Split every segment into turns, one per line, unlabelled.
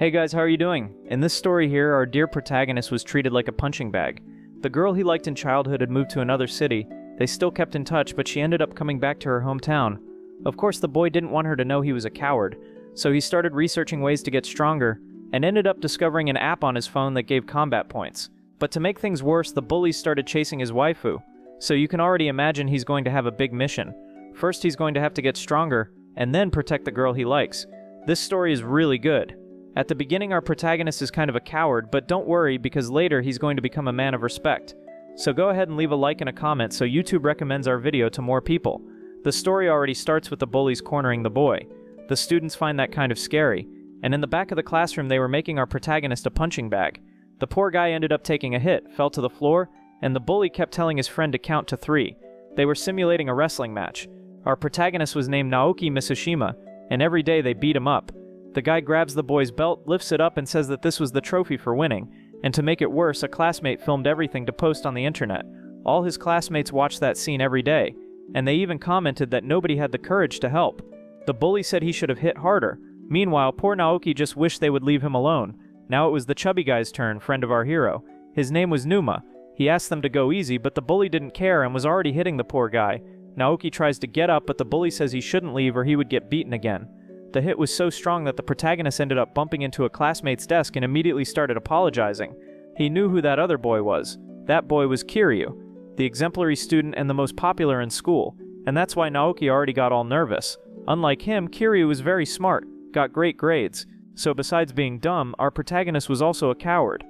Hey guys, how are you doing? In this story here, our dear protagonist was treated like a punching bag. The girl he liked in childhood had moved to another city. They still kept in touch, but she ended up coming back to her hometown. Of course, the boy didn't want her to know he was a coward, so he started researching ways to get stronger, and ended up discovering an app on his phone that gave combat points. But to make things worse, the bullies started chasing his waifu, so you can already imagine he's going to have a big mission. First, he's going to have to get stronger, and then protect the girl he likes. This story is really good. At the beginning, our protagonist is kind of a coward, but don't worry because later he's going to become a man of respect. So go ahead and leave a like and a comment so YouTube recommends our video to more people. The story already starts with the bullies cornering the boy. The students find that kind of scary, and in the back of the classroom they were making our protagonist a punching bag. The poor guy ended up taking a hit, fell to the floor, and the bully kept telling his friend to count to 3. They were simulating a wrestling match. Our protagonist was named Naoki Mitsushima, and every day they beat him up. The guy grabs the boy's belt, lifts it up, and says that this was the trophy for winning. And to make it worse, a classmate filmed everything to post on the internet. All his classmates watched that scene every day, and they even commented that nobody had the courage to help. The bully said he should have hit harder. Meanwhile, poor Naoki just wished they would leave him alone. Now it was the chubby guy's turn, friend of our hero. His name was Numa. He asked them to go easy, but the bully didn't care and was already hitting the poor guy. Naoki tries to get up, but the bully says he shouldn't leave or he would get beaten again. The hit was so strong that the protagonist ended up bumping into a classmate's desk and immediately started apologizing. He knew who that other boy was. That boy was Kiryu, the exemplary student and the most popular in school, and that's why Naoki already got all nervous. Unlike him, Kiryu was very smart, got great grades, so besides being dumb, our protagonist was also a coward.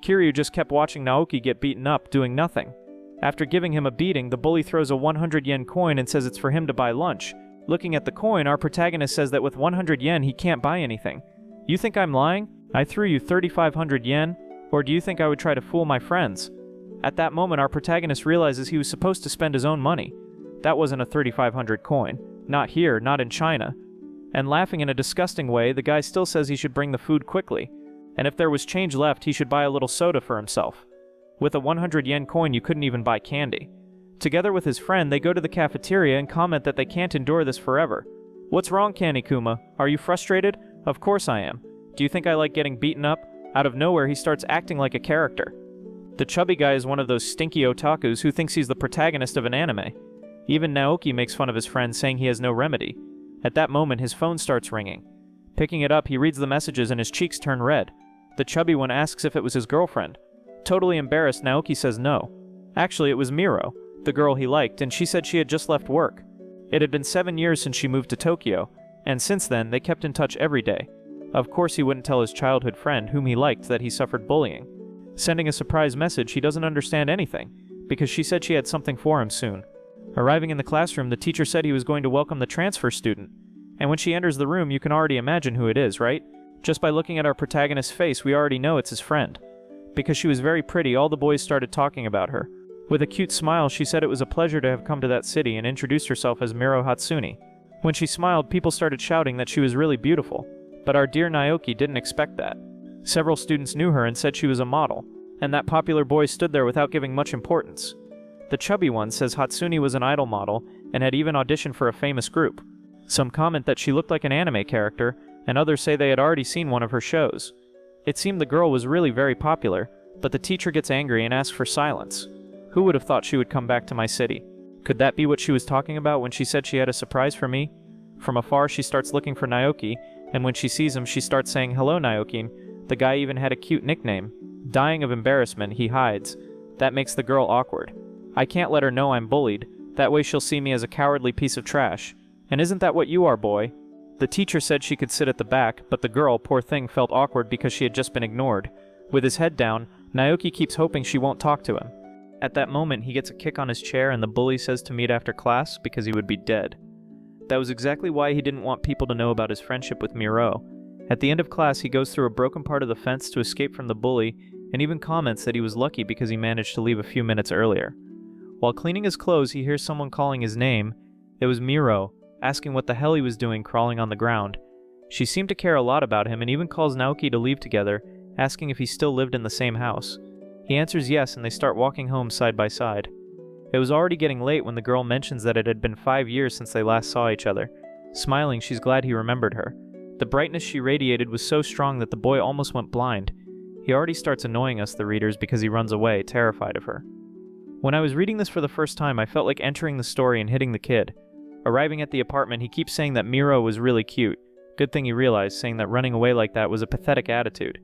Kiryu just kept watching Naoki get beaten up, doing nothing. After giving him a beating, the bully throws a 100 yen coin and says it's for him to buy lunch. Looking at the coin, our protagonist says that with 100 yen he can't buy anything. You think I'm lying? I threw you 3,500 yen? Or do you think I would try to fool my friends? At that moment, our protagonist realizes he was supposed to spend his own money. That wasn't a 3,500 coin. Not here, not in China. And laughing in a disgusting way, the guy still says he should bring the food quickly. And if there was change left, he should buy a little soda for himself. With a 100 yen coin, you couldn't even buy candy. Together with his friend, they go to the cafeteria and comment that they can't endure this forever. What's wrong, Kanikuma? Are you frustrated? Of course I am. Do you think I like getting beaten up? Out of nowhere, he starts acting like a character. The chubby guy is one of those stinky otakus who thinks he's the protagonist of an anime. Even Naoki makes fun of his friend, saying he has no remedy. At that moment, his phone starts ringing. Picking it up, he reads the messages and his cheeks turn red. The chubby one asks if it was his girlfriend. Totally embarrassed, Naoki says no. Actually, it was Miro, the girl he liked, and she said she had just left work. It had been 7 years since she moved to Tokyo, and since then, they kept in touch every day. Of course, he wouldn't tell his childhood friend, whom he liked, that he suffered bullying. Sending a surprise message, he doesn't understand anything, because she said she had something for him soon. Arriving in the classroom, the teacher said he was going to welcome the transfer student, and when she enters the room, you can already imagine who it is, right? Just by looking at our protagonist's face, we already know it's his friend. Because she was very pretty, all the boys started talking about her. With a cute smile, she said it was a pleasure to have come to that city and introduced herself as Miro Hatsune. When she smiled, people started shouting that she was really beautiful, but our dear Naoki didn't expect that. Several students knew her and said she was a model, and that popular boy stood there without giving much importance. The chubby one says Hatsune was an idol model and had even auditioned for a famous group. Some comment that she looked like an anime character, and others say they had already seen one of her shows. It seemed the girl was really very popular, but the teacher gets angry and asks for silence. Who would have thought she would come back to my city? Could that be what she was talking about when she said she had a surprise for me? From afar, she starts looking for Naoki, and when she sees him, she starts saying, "Hello, Naoki." The guy even had a cute nickname. Dying of embarrassment, he hides. That makes the girl awkward. I can't let her know I'm bullied. That way she'll see me as a cowardly piece of trash. And isn't that what you are, boy? The teacher said she could sit at the back, but the girl, poor thing, felt awkward because she had just been ignored. With his head down, Naoki keeps hoping she won't talk to him. At that moment, he gets a kick on his chair and the bully says to meet after class because he would be dead. That was exactly why he didn't want people to know about his friendship with Miro. At the end of class, he goes through a broken part of the fence to escape from the bully and even comments that he was lucky because he managed to leave a few minutes earlier. While cleaning his clothes, he hears someone calling his name. It was Miro, asking what the hell he was doing crawling on the ground. She seemed to care a lot about him and even calls Naoki to leave together, asking if he still lived in the same house. He answers yes, and they start walking home side by side. It was already getting late when the girl mentions that it had been 5 years since they last saw each other. Smiling, she's glad he remembered her. The brightness she radiated was so strong that the boy almost went blind. He already starts annoying us, the readers, because he runs away, terrified of her. When I was reading this for the first time, I felt like entering the story and hitting the kid. Arriving at the apartment, he keeps saying that Miro was really cute. Good thing he realized, saying that running away like that was a pathetic attitude.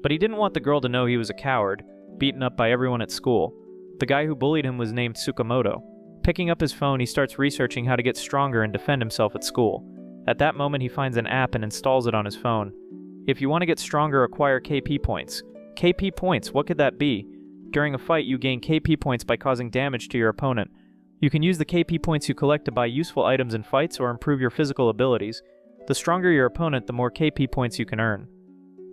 But he didn't want the girl to know he was a coward, beaten up by everyone at school. The guy who bullied him was named Tsukamoto. Picking up his phone, he starts researching how to get stronger and defend himself at school. At that moment, he finds an app and installs it on his phone. If you want to get stronger, acquire KP points. KP points, what could that be? During a fight, you gain KP points by causing damage to your opponent. You can use the KP points you collect to buy useful items in fights or improve your physical abilities. The stronger your opponent, the more KP points you can earn.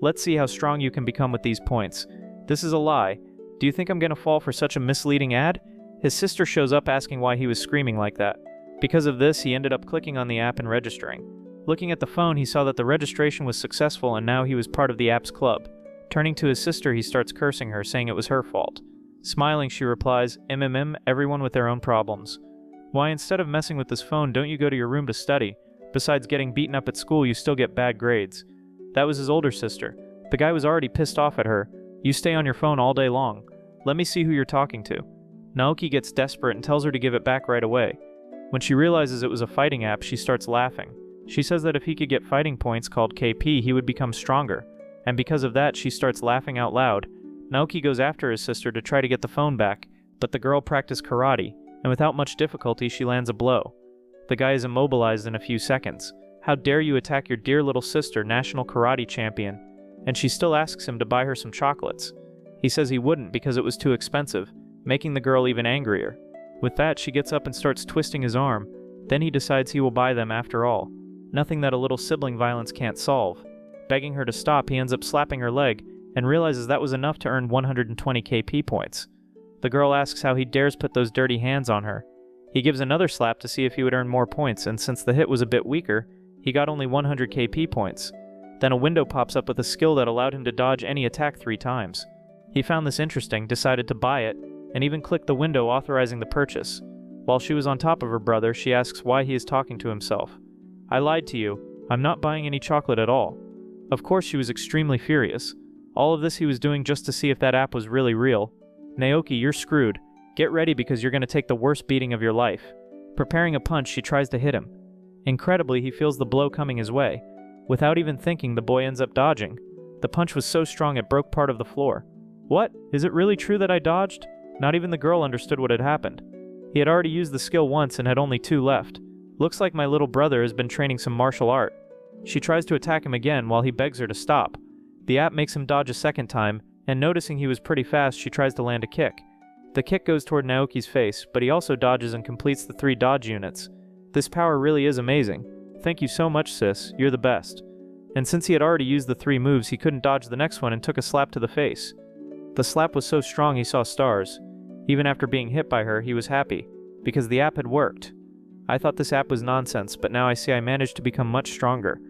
Let's see how strong you can become with these points. This is a lie. Do you think I'm gonna fall for such a misleading ad? His sister shows up asking why he was screaming like that. Because of this, he ended up clicking on the app and registering. Looking at the phone, he saw that the registration was successful and now he was part of the app's club. Turning to his sister, he starts cursing her, saying it was her fault. Smiling, she replies, everyone with their own problems. Why, instead of messing with this phone, don't you go to your room to study? Besides getting beaten up at school, you still get bad grades. That was his older sister. The guy was already pissed off at her. You stay on your phone all day long. Let me see who you're talking to. Naoki gets desperate and tells her to give it back right away. When she realizes it was a fighting app, she starts laughing. She says that if he could get fighting points called KP, he would become stronger. And because of that, she starts laughing out loud. Naoki goes after his sister to try to get the phone back, but the girl practiced karate, and without much difficulty she lands a blow. The guy is immobilized in a few seconds. How dare you attack your dear little sister, national karate champion? And she still asks him to buy her some chocolates. He says he wouldn't because it was too expensive, making the girl even angrier. With that, she gets up and starts twisting his arm. Then he decides he will buy them after all. Nothing that a little sibling violence can't solve. Begging her to stop, he ends up slapping her leg, and realizes that was enough to earn 120 KP points. The girl asks how he dares put those dirty hands on her. He gives another slap to see if he would earn more points, and since the hit was a bit weaker, he got only 100 KP points. Then a window pops up with a skill that allowed him to dodge any attack 3 times. He found this interesting, decided to buy it, and even clicked the window authorizing the purchase. While she was on top of her brother, she asks why he is talking to himself. I lied to you. I'm not buying any chocolate at all. Of course she was extremely furious. All of this he was doing just to see if that app was really real. Naoki, you're screwed. Get ready because you're going to take the worst beating of your life. Preparing a punch, she tries to hit him. Incredibly, he feels the blow coming his way. Without even thinking, the boy ends up dodging. The punch was so strong it broke part of the floor. What? Is it really true that I dodged? Not even the girl understood what had happened. He had already used the skill once and had only 2 left. Looks like my little brother has been training some martial art. She tries to attack him again while he begs her to stop. The app makes him dodge a second time, and noticing he was pretty fast, she tries to land a kick. The kick goes toward Naoki's face, but he also dodges and completes the 3 dodge units. This power really is amazing. Thank you so much, sis. You're the best. And since he had already used the 3 moves, he couldn't dodge the next one and took a slap to the face. The slap was so strong he saw stars. Even after being hit by her, he was happy, because the app had worked. I thought this app was nonsense, but now I see I managed to become much stronger.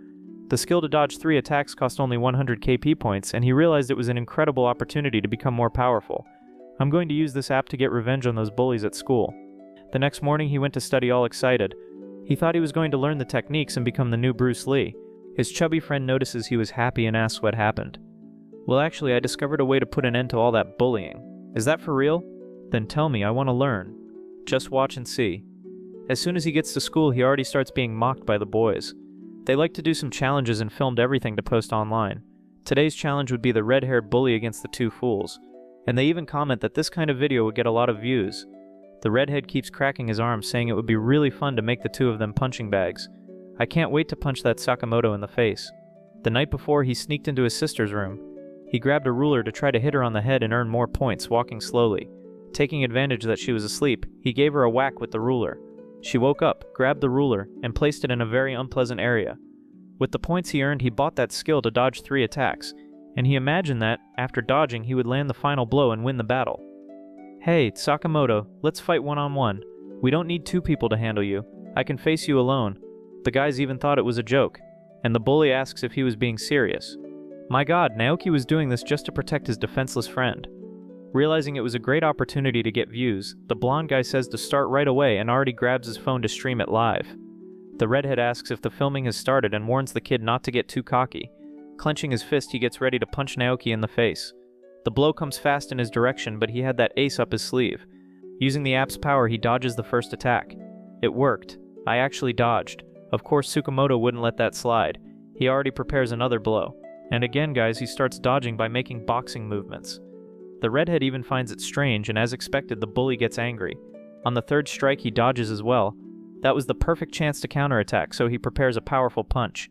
The skill to dodge 3 attacks cost only 100 KP points, and he realized it was an incredible opportunity to become more powerful. I'm going to use this app to get revenge on those bullies at school. The next morning he went to study all excited. He thought he was going to learn the techniques and become the new Bruce Lee. His chubby friend notices he was happy and asks what happened. Well, actually, I discovered a way to put an end to all that bullying. Is that for real? Then tell me, I want to learn. Just watch and see. As soon as he gets to school, he already starts being mocked by the boys. They like to do some challenges and filmed everything to post online. Today's challenge would be the red-haired bully against the 2 fools. And they even comment that this kind of video would get a lot of views. The redhead keeps cracking his arms, saying it would be really fun to make the 2 of them punching bags. I can't wait to punch that Sakamoto in the face. The night before, he sneaked into his sister's room. He grabbed a ruler to try to hit her on the head and earn more points, walking slowly. Taking advantage that she was asleep, he gave her a whack with the ruler. She woke up, grabbed the ruler, and placed it in a very unpleasant area. With the points he earned, he bought that skill to dodge 3 attacks, and he imagined that, after dodging, he would land the final blow and win the battle. Hey, Sakamoto, let's fight one-on-one. We don't need 2 people to handle you. I can face you alone. The guys even thought it was a joke, and the bully asks if he was being serious. My god, Naoki was doing this just to protect his defenseless friend. Realizing it was a great opportunity to get views, the blonde guy says to start right away and already grabs his phone to stream it live. The redhead asks if the filming has started and warns the kid not to get too cocky. Clenching his fist, he gets ready to punch Naoki in the face. The blow comes fast in his direction, but he had that ace up his sleeve. Using the app's power, he dodges the first attack. It worked. I actually dodged. Of course, Tsukamoto wouldn't let that slide. He already prepares another blow. And again, guys, he starts dodging by making boxing movements. The redhead even finds it strange, and as expected, the bully gets angry. On the third strike, he dodges as well. That was the perfect chance to counterattack, so he prepares a powerful punch.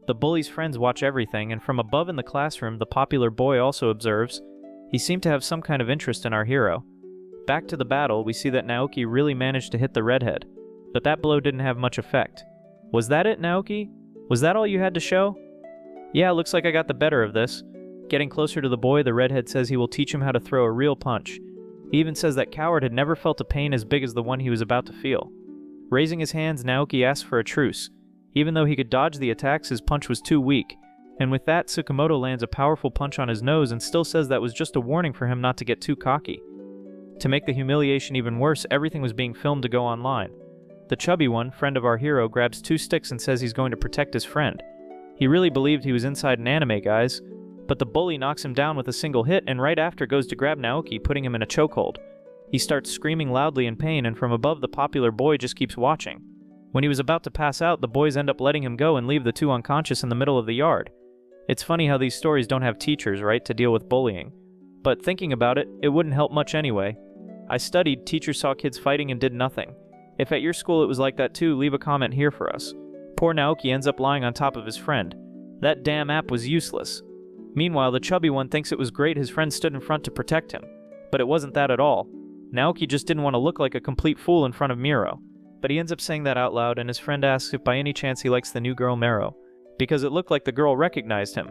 The bully's friends watch everything, and from above in the classroom, the popular boy also observes. He seemed to have some kind of interest in our hero. Back to the battle, we see that Naoki really managed to hit the redhead, but that blow didn't have much effect. Was that it, Naoki? Was that all you had to show? Yeah, looks like I got the better of this. Getting closer to the boy, the redhead says he will teach him how to throw a real punch. He even says that Coward had never felt a pain as big as the one he was about to feel. Raising his hands, Naoki asks for a truce. Even though he could dodge the attacks, his punch was too weak. And with that, Tsukamoto lands a powerful punch on his nose and still says that was just a warning for him not to get too cocky. To make the humiliation even worse, everything was being filmed to go online. The chubby one, friend of our hero, grabs 2 sticks and says he's going to protect his friend. He really believed he was inside an anime, guys. But the bully knocks him down with a single hit and right after goes to grab Naoki, putting him in a chokehold. He starts screaming loudly in pain, and from above the popular boy just keeps watching. When he was about to pass out, the boys end up letting him go and leave the 2 unconscious in the middle of the yard. It's funny how these stories don't have teachers, right, to deal with bullying. But thinking about it, it wouldn't help much anyway. I studied, teachers saw kids fighting and did nothing. If at your school it was like that too, leave a comment here for us. Poor Naoki ends up lying on top of his friend. That damn app was useless. Meanwhile, the chubby one thinks it was great his friend stood in front to protect him. But it wasn't that at all. Naoki just didn't want to look like a complete fool in front of Miro. But he ends up saying that out loud, and his friend asks if by any chance he likes the new girl Miro, because it looked like the girl recognized him.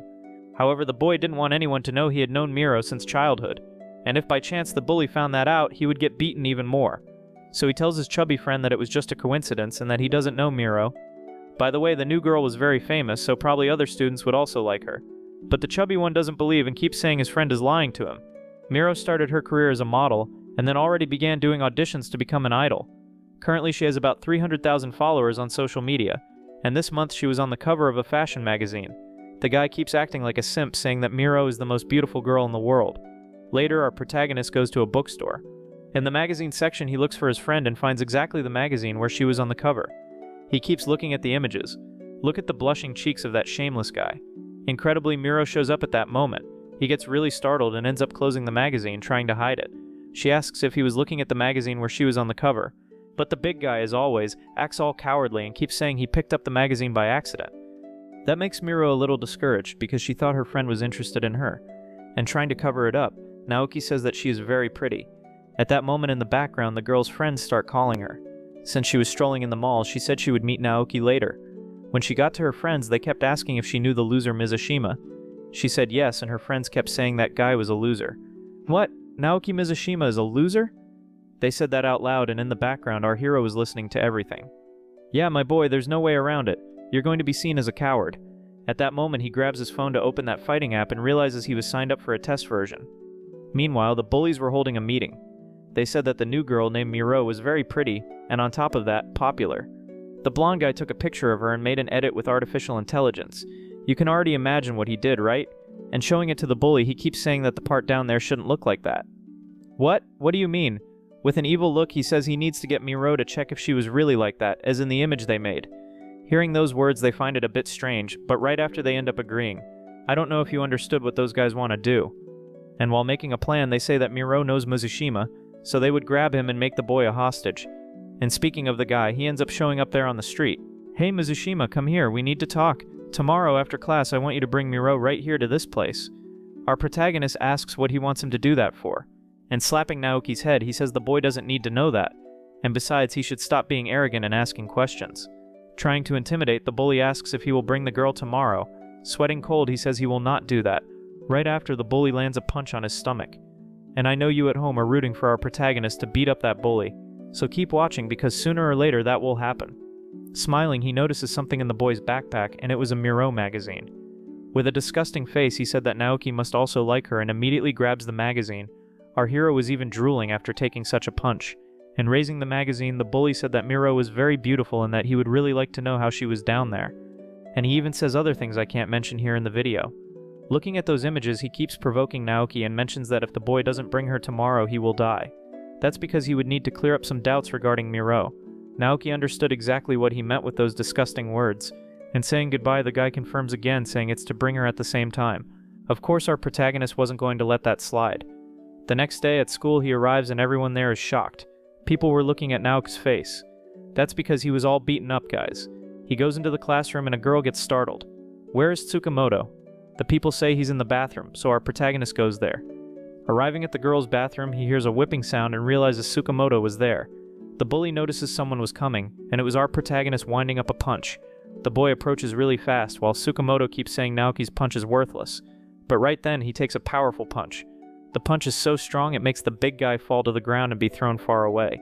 However, the boy didn't want anyone to know he had known Miro since childhood, and if by chance the bully found that out, he would get beaten even more. So he tells his chubby friend that it was just a coincidence and that he doesn't know Miro. By the way, the new girl was very famous, so probably other students would also like her. But the chubby one doesn't believe and keeps saying his friend is lying to him. Miro started her career as a model, and then already began doing auditions to become an idol. Currently she has about 300,000 followers on social media, and this month she was on the cover of a fashion magazine. The guy keeps acting like a simp, saying that Miro is the most beautiful girl in the world. Later, our protagonist goes to a bookstore. In the magazine section, he looks for his friend and finds exactly the magazine where she was on the cover. He keeps looking at the images. Look at the blushing cheeks of that shameless guy. Incredibly, Miro shows up at that moment. He gets really startled and ends up closing the magazine, trying to hide it. She asks if he was looking at the magazine where she was on the cover. But the big guy, as always, acts all cowardly and keeps saying he picked up the magazine by accident. That makes Miro a little discouraged because she thought her friend was interested in her. And trying to cover it up, Naoki says that she is very pretty. At that moment in the background, the girl's friends start calling her. Since she was strolling in the mall, she said she would meet Naoki later. When she got to her friends, they kept asking if she knew the loser Mizushima. She said yes, and her friends kept saying that guy was a loser. What? Naoki Mizushima is a loser? They said that out loud, and in the background, our hero was listening to everything. Yeah, my boy, there's no way around it. You're going to be seen as a coward. At that moment, he grabs his phone to open that fighting app and realizes he was signed up for a test version. Meanwhile, the bullies were holding a meeting. They said that the new girl named Miro was very pretty, and on top of that, popular. The blonde guy took a picture of her and made an edit with artificial intelligence. You can already imagine what he did, right? And showing it to the bully, he keeps saying that the part down there shouldn't look like that. What? What do you mean? With an evil look, he says he needs to get Miro to check if she was really like that, as in the image they made. Hearing those words, they find it a bit strange, but right after they end up agreeing. I don't know if you understood what those guys want to do. And while making a plan, they say that Miro knows Mizushima, so they would grab him and make the boy a hostage. And speaking of the guy, he ends up showing up there on the street. Hey Mizushima, come here, we need to talk. Tomorrow after class, I want you to bring Miro right here to this place. Our protagonist asks what he wants him to do that for. And slapping Naoki's head, he says the boy doesn't need to know that. And besides, he should stop being arrogant and asking questions. Trying to intimidate, the bully asks if he will bring the girl tomorrow. Sweating cold, he says he will not do that. Right after, the bully lands a punch on his stomach. And I know you at home are rooting for our protagonist to beat up that bully. So keep watching because sooner or later that will happen. Smiling, he notices something in the boy's backpack, and it was a Miro magazine. With a disgusting face, he said that Naoki must also like her and immediately grabs the magazine. Our hero was even drooling after taking such a punch. In raising the magazine, the bully said that Miro was very beautiful and that he would really like to know how she was down there. And he even says other things I can't mention here in the video. Looking at those images, he keeps provoking Naoki and mentions that if the boy doesn't bring her tomorrow, he will die. That's because he would need to clear up some doubts regarding Miro. Naoki understood exactly what he meant with those disgusting words. And saying goodbye, the guy confirms again, saying it's to bring her at the same time. Of course, our protagonist wasn't going to let that slide. The next day at school, he arrives and everyone there is shocked. People were looking at Naoki's face. That's because he was all beaten up, guys. He goes into the classroom and a girl gets startled. Where is Tsukamoto? The people say he's in the bathroom, so our protagonist goes there. Arriving at the girl's bathroom, he hears a whipping sound and realizes Tsukamoto was there. The bully notices someone was coming, and it was our protagonist winding up a punch. The boy approaches really fast, while Tsukamoto keeps saying Naoki's punch is worthless. But right then, he takes a powerful punch. The punch is so strong it makes the big guy fall to the ground and be thrown far away.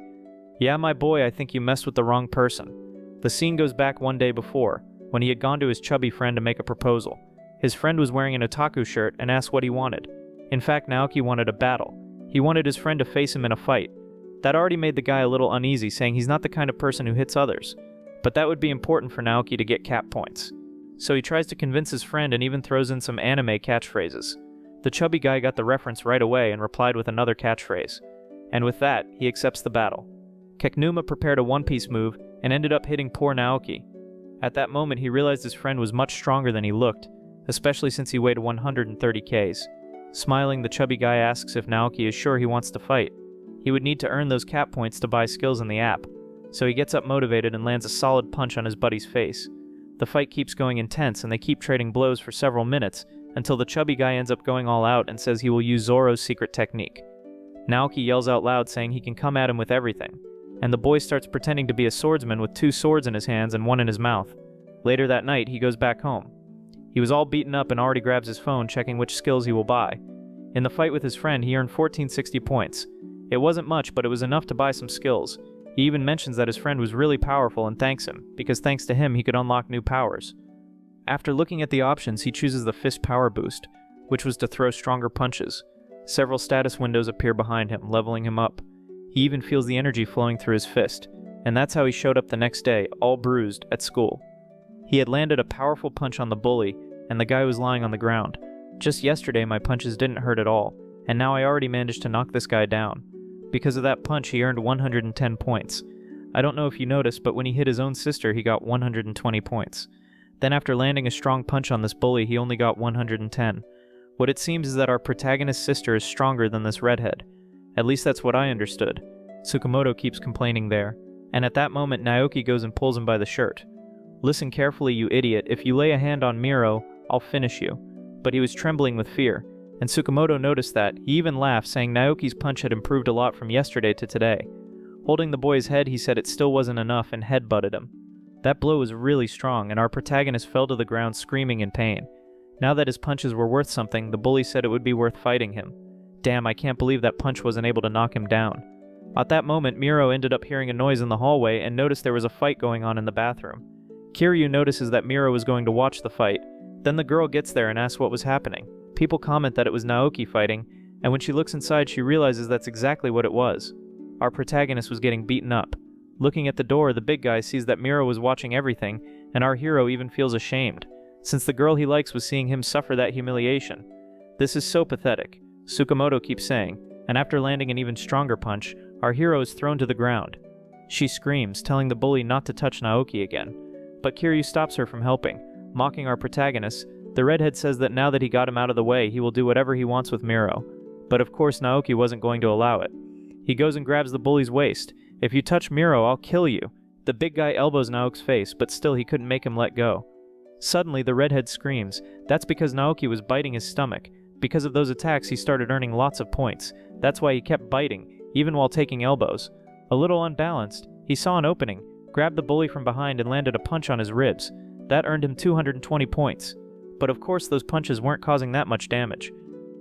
Yeah, my boy, I think you messed with the wrong person. The scene goes back one day before, when he had gone to his chubby friend to make a proposal. His friend was wearing an otaku shirt and asked what he wanted. In fact, Naoki wanted a battle. He wanted his friend to face him in a fight. That already made the guy a little uneasy, saying he's not the kind of person who hits others. But that would be important for Naoki to get cap points. So he tries to convince his friend and even throws in some anime catchphrases. The chubby guy got the reference right away and replied with another catchphrase. And with that, he accepts the battle. Keknuma prepared a one-piece move and ended up hitting poor Naoki. At that moment, he realized his friend was much stronger than he looked, especially since he weighed 130 Ks. Smiling, the chubby guy asks if Naoki is sure he wants to fight. He would need to earn those cap points to buy skills in the app, so he gets up motivated and lands a solid punch on his buddy's face. The fight keeps going intense and they keep trading blows for several minutes until the chubby guy ends up going all out and says he will use Zoro's secret technique. Naoki yells out loud saying he can come at him with everything, and the boy starts pretending to be a swordsman with 2 swords in his hands and 1 in his mouth. Later that night, he goes back home. He was all beaten up and already grabs his phone checking which skills he will buy. In the fight with his friend, he earned 1460 points. It wasn't much, but it was enough to buy some skills. He even mentions that his friend was really powerful and thanks him, because thanks to him he could unlock new powers. After looking at the options, he chooses the fist power boost, which was to throw stronger punches. Several status windows appear behind him, leveling him up. He even feels the energy flowing through his fist, and that's how he showed up the next day, all bruised, at school. He had landed a powerful punch on the bully, and the guy was lying on the ground. Just yesterday my punches didn't hurt at all, and now I already managed to knock this guy down. Because of that punch, he earned 110 points. I don't know if you noticed, but when he hit his own sister, he got 120 points. Then after landing a strong punch on this bully, he only got 110. What it seems is that our protagonist's sister is stronger than this redhead. At least that's what I understood. Tsukamoto keeps complaining there, and at that moment Naoki goes and pulls him by the shirt. Listen carefully, you idiot. If you lay a hand on Miro, I'll finish you. But he was trembling with fear, and Tsukamoto noticed that. He even laughed, saying Naoki's punch had improved a lot from yesterday to today. Holding the boy's head, he said it still wasn't enough and head-butted him. That blow was really strong, and our protagonist fell to the ground screaming in pain. Now that his punches were worth something, the bully said it would be worth fighting him. Damn, I can't believe that punch wasn't able to knock him down. At that moment, Miro ended up hearing a noise in the hallway and noticed there was a fight going on in the bathroom. Kiryu notices that Miro was going to watch the fight. Then the girl gets there and asks what was happening. People comment that it was Naoki fighting, and when she looks inside she realizes that's exactly what it was. Our protagonist was getting beaten up. Looking at the door, the big guy sees that Miro was watching everything, and our hero even feels ashamed, since the girl he likes was seeing him suffer that humiliation. This is so pathetic, Tsukamoto keeps saying, and after landing an even stronger punch, our hero is thrown to the ground. She screams, telling the bully not to touch Naoki again, but Kiryu stops her from helping. Mocking our protagonist, the redhead says that now that he got him out of the way, he will do whatever he wants with Miro. But of course Naoki wasn't going to allow it. He goes and grabs the bully's waist. If you touch Miro, I'll kill you. The big guy elbows Naoki's face, but still he couldn't make him let go. Suddenly the redhead screams. That's because Naoki was biting his stomach. Because of those attacks, he started earning lots of points. That's why he kept biting, even while taking elbows. A little unbalanced, he saw an opening, grabbed the bully from behind and landed a punch on his ribs. That earned him 220 points. But of course those punches weren't causing that much damage.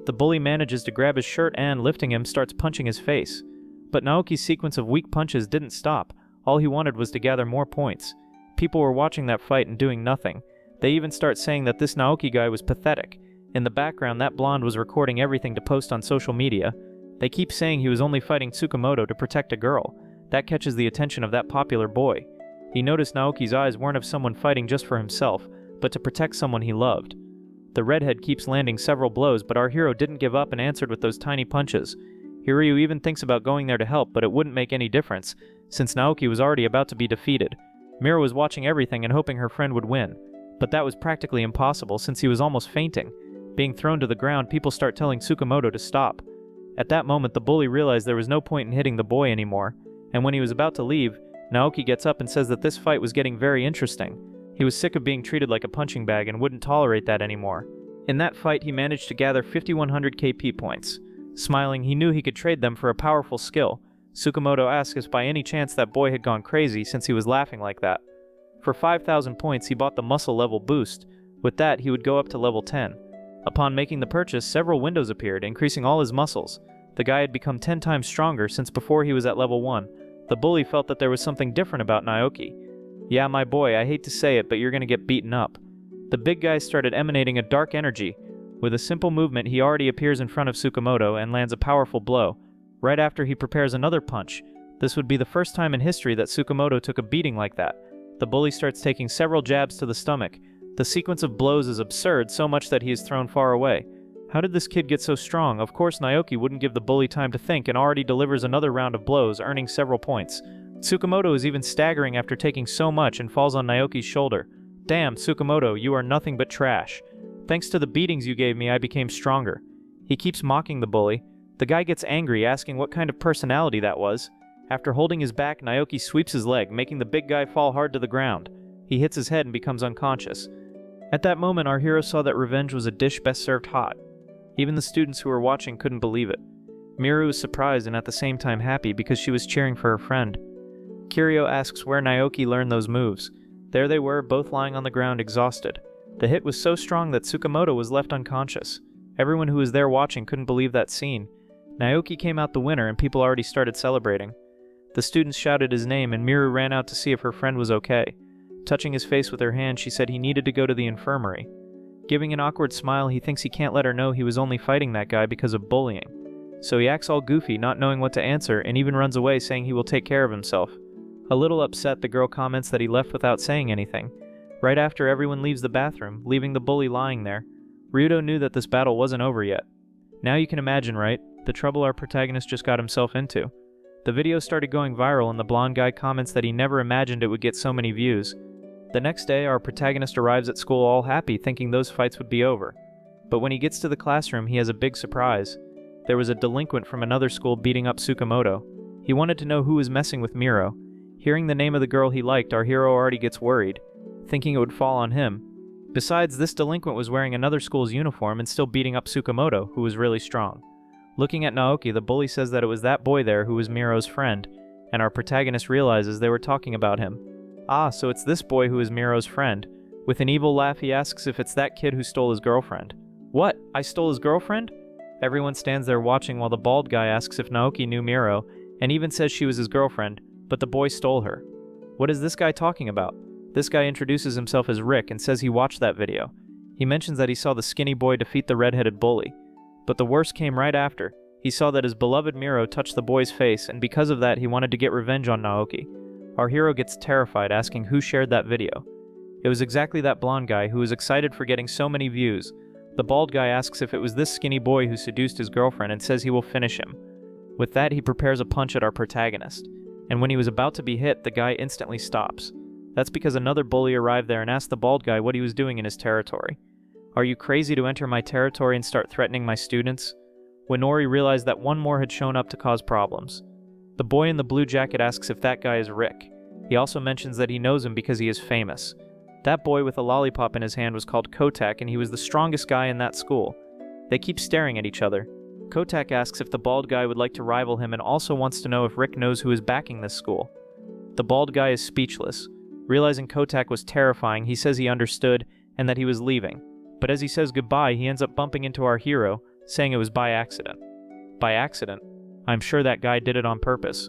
The bully manages to grab his shirt and, lifting him, starts punching his face. But Naoki's sequence of weak punches didn't stop. All he wanted was to gather more points. People were watching that fight and doing nothing. They even start saying that this Naoki guy was pathetic. In the background, that blonde was recording everything to post on social media. They keep saying he was only fighting Tsukamoto to protect a girl. That catches the attention of that popular boy. He noticed Naoki's eyes weren't of someone fighting just for himself, but to protect someone he loved. The redhead keeps landing several blows, but our hero didn't give up and answered with those tiny punches. Hiryu even thinks about going there to help, but it wouldn't make any difference, since Naoki was already about to be defeated. Mira was watching everything and hoping her friend would win, but that was practically impossible since he was almost fainting. Being thrown to the ground, people start telling Tsukamoto to stop. At that moment, the bully realized there was no point in hitting the boy anymore, and when he was about to leave, Naoki gets up and says that this fight was getting very interesting. He was sick of being treated like a punching bag and wouldn't tolerate that anymore. In that fight, he managed to gather 5100 KP points. Smiling, he knew he could trade them for a powerful skill. Tsukamoto asked if by any chance that boy had gone crazy since he was laughing like that. For 5000 points, he bought the muscle level boost. With that, he would go up to level 10. Upon making the purchase, several windows appeared, increasing all his muscles. The guy had become 10 times stronger since before he was at level 1. The bully felt that there was something different about Naoki. "Yeah, my boy, I hate to say it, but you're gonna get beaten up." The big guy started emanating a dark energy. With a simple movement, he already appears in front of Tsukamoto and lands a powerful blow. Right after, he prepares another punch. This would be the first time in history that Tsukamoto took a beating like that. The bully starts taking several jabs to the stomach. The sequence of blows is absurd, so much that he is thrown far away. How did this kid get so strong? Of course, Naoki wouldn't give the bully time to think and already delivers another round of blows, earning several points. Tsukamoto is even staggering after taking so much and falls on Naoki's shoulder. "Damn, Tsukamoto, you are nothing but trash. Thanks to the beatings you gave me, I became stronger." He keeps mocking the bully. The guy gets angry, asking what kind of personality that was. After holding his back, Naoki sweeps his leg, making the big guy fall hard to the ground. He hits his head and becomes unconscious. At that moment, our hero saw that revenge was a dish best served hot. Even the students who were watching couldn't believe it. Miru was surprised and at the same time happy because she was cheering for her friend. Kiryu asks where Naoki learned those moves. There they were, both lying on the ground exhausted. The hit was so strong that Tsukamoto was left unconscious. Everyone who was there watching couldn't believe that scene. Naoki came out the winner and people already started celebrating. The students shouted his name and Miru ran out to see if her friend was okay. Touching his face with her hand, she said he needed to go to the infirmary. Giving an awkward smile, he thinks he can't let her know he was only fighting that guy because of bullying. So he acts all goofy, not knowing what to answer, and even runs away saying he will take care of himself. A little upset, the girl comments that he left without saying anything. Right after, everyone leaves the bathroom, leaving the bully lying there. Ryudo knew that this battle wasn't over yet. Now you can imagine, right? The trouble our protagonist just got himself into. The video started going viral and the blonde guy comments that he never imagined it would get so many views. The next day, our protagonist arrives at school all happy, thinking those fights would be over. But when he gets to the classroom, he has a big surprise. There was a delinquent from another school beating up Tsukamoto. He wanted to know who was messing with Miro. Hearing the name of the girl he liked, our hero already gets worried, thinking it would fall on him. Besides, this delinquent was wearing another school's uniform and still beating up Tsukamoto, who was really strong. Looking at Naoki, the bully says that it was that boy there who was Miro's friend, and our protagonist realizes they were talking about him. Ah, so it's this boy who is Miro's friend. With an evil laugh, he asks if it's that kid who stole his girlfriend. What? I stole his girlfriend? Everyone stands there watching while the bald guy asks if Naoki knew Miro, and even says she was his girlfriend, but the boy stole her. What is this guy talking about? This guy introduces himself as Rick and says he watched that video. He mentions that he saw the skinny boy defeat the red-headed bully. But the worst came right after. He saw that his beloved Miro touched the boy's face, and because of that he wanted to get revenge on Naoki. Our hero gets terrified, asking who shared that video. It was exactly that blonde guy who was excited for getting so many views. The bald guy asks if it was this skinny boy who seduced his girlfriend and says he will finish him. With that, he prepares a punch at our protagonist. And when he was about to be hit, the guy instantly stops. That's because another bully arrived there and asked the bald guy what he was doing in his territory. Are you crazy to enter my territory and start threatening my students? When Nori realized that one more had shown up to cause problems. The boy in the blue jacket asks if that guy is Rick. He also mentions that he knows him because he is famous. That boy with a lollipop in his hand was called Kotak, and he was the strongest guy in that school. They keep staring at each other. Kotak asks if the bald guy would like to rival him and also wants to know if Rick knows who is backing this school. The bald guy is speechless. Realizing Kotak was terrifying, he says he understood and that he was leaving. But as he says goodbye, he ends up bumping into our hero, saying it was by accident. By accident? I'm sure that guy did it on purpose.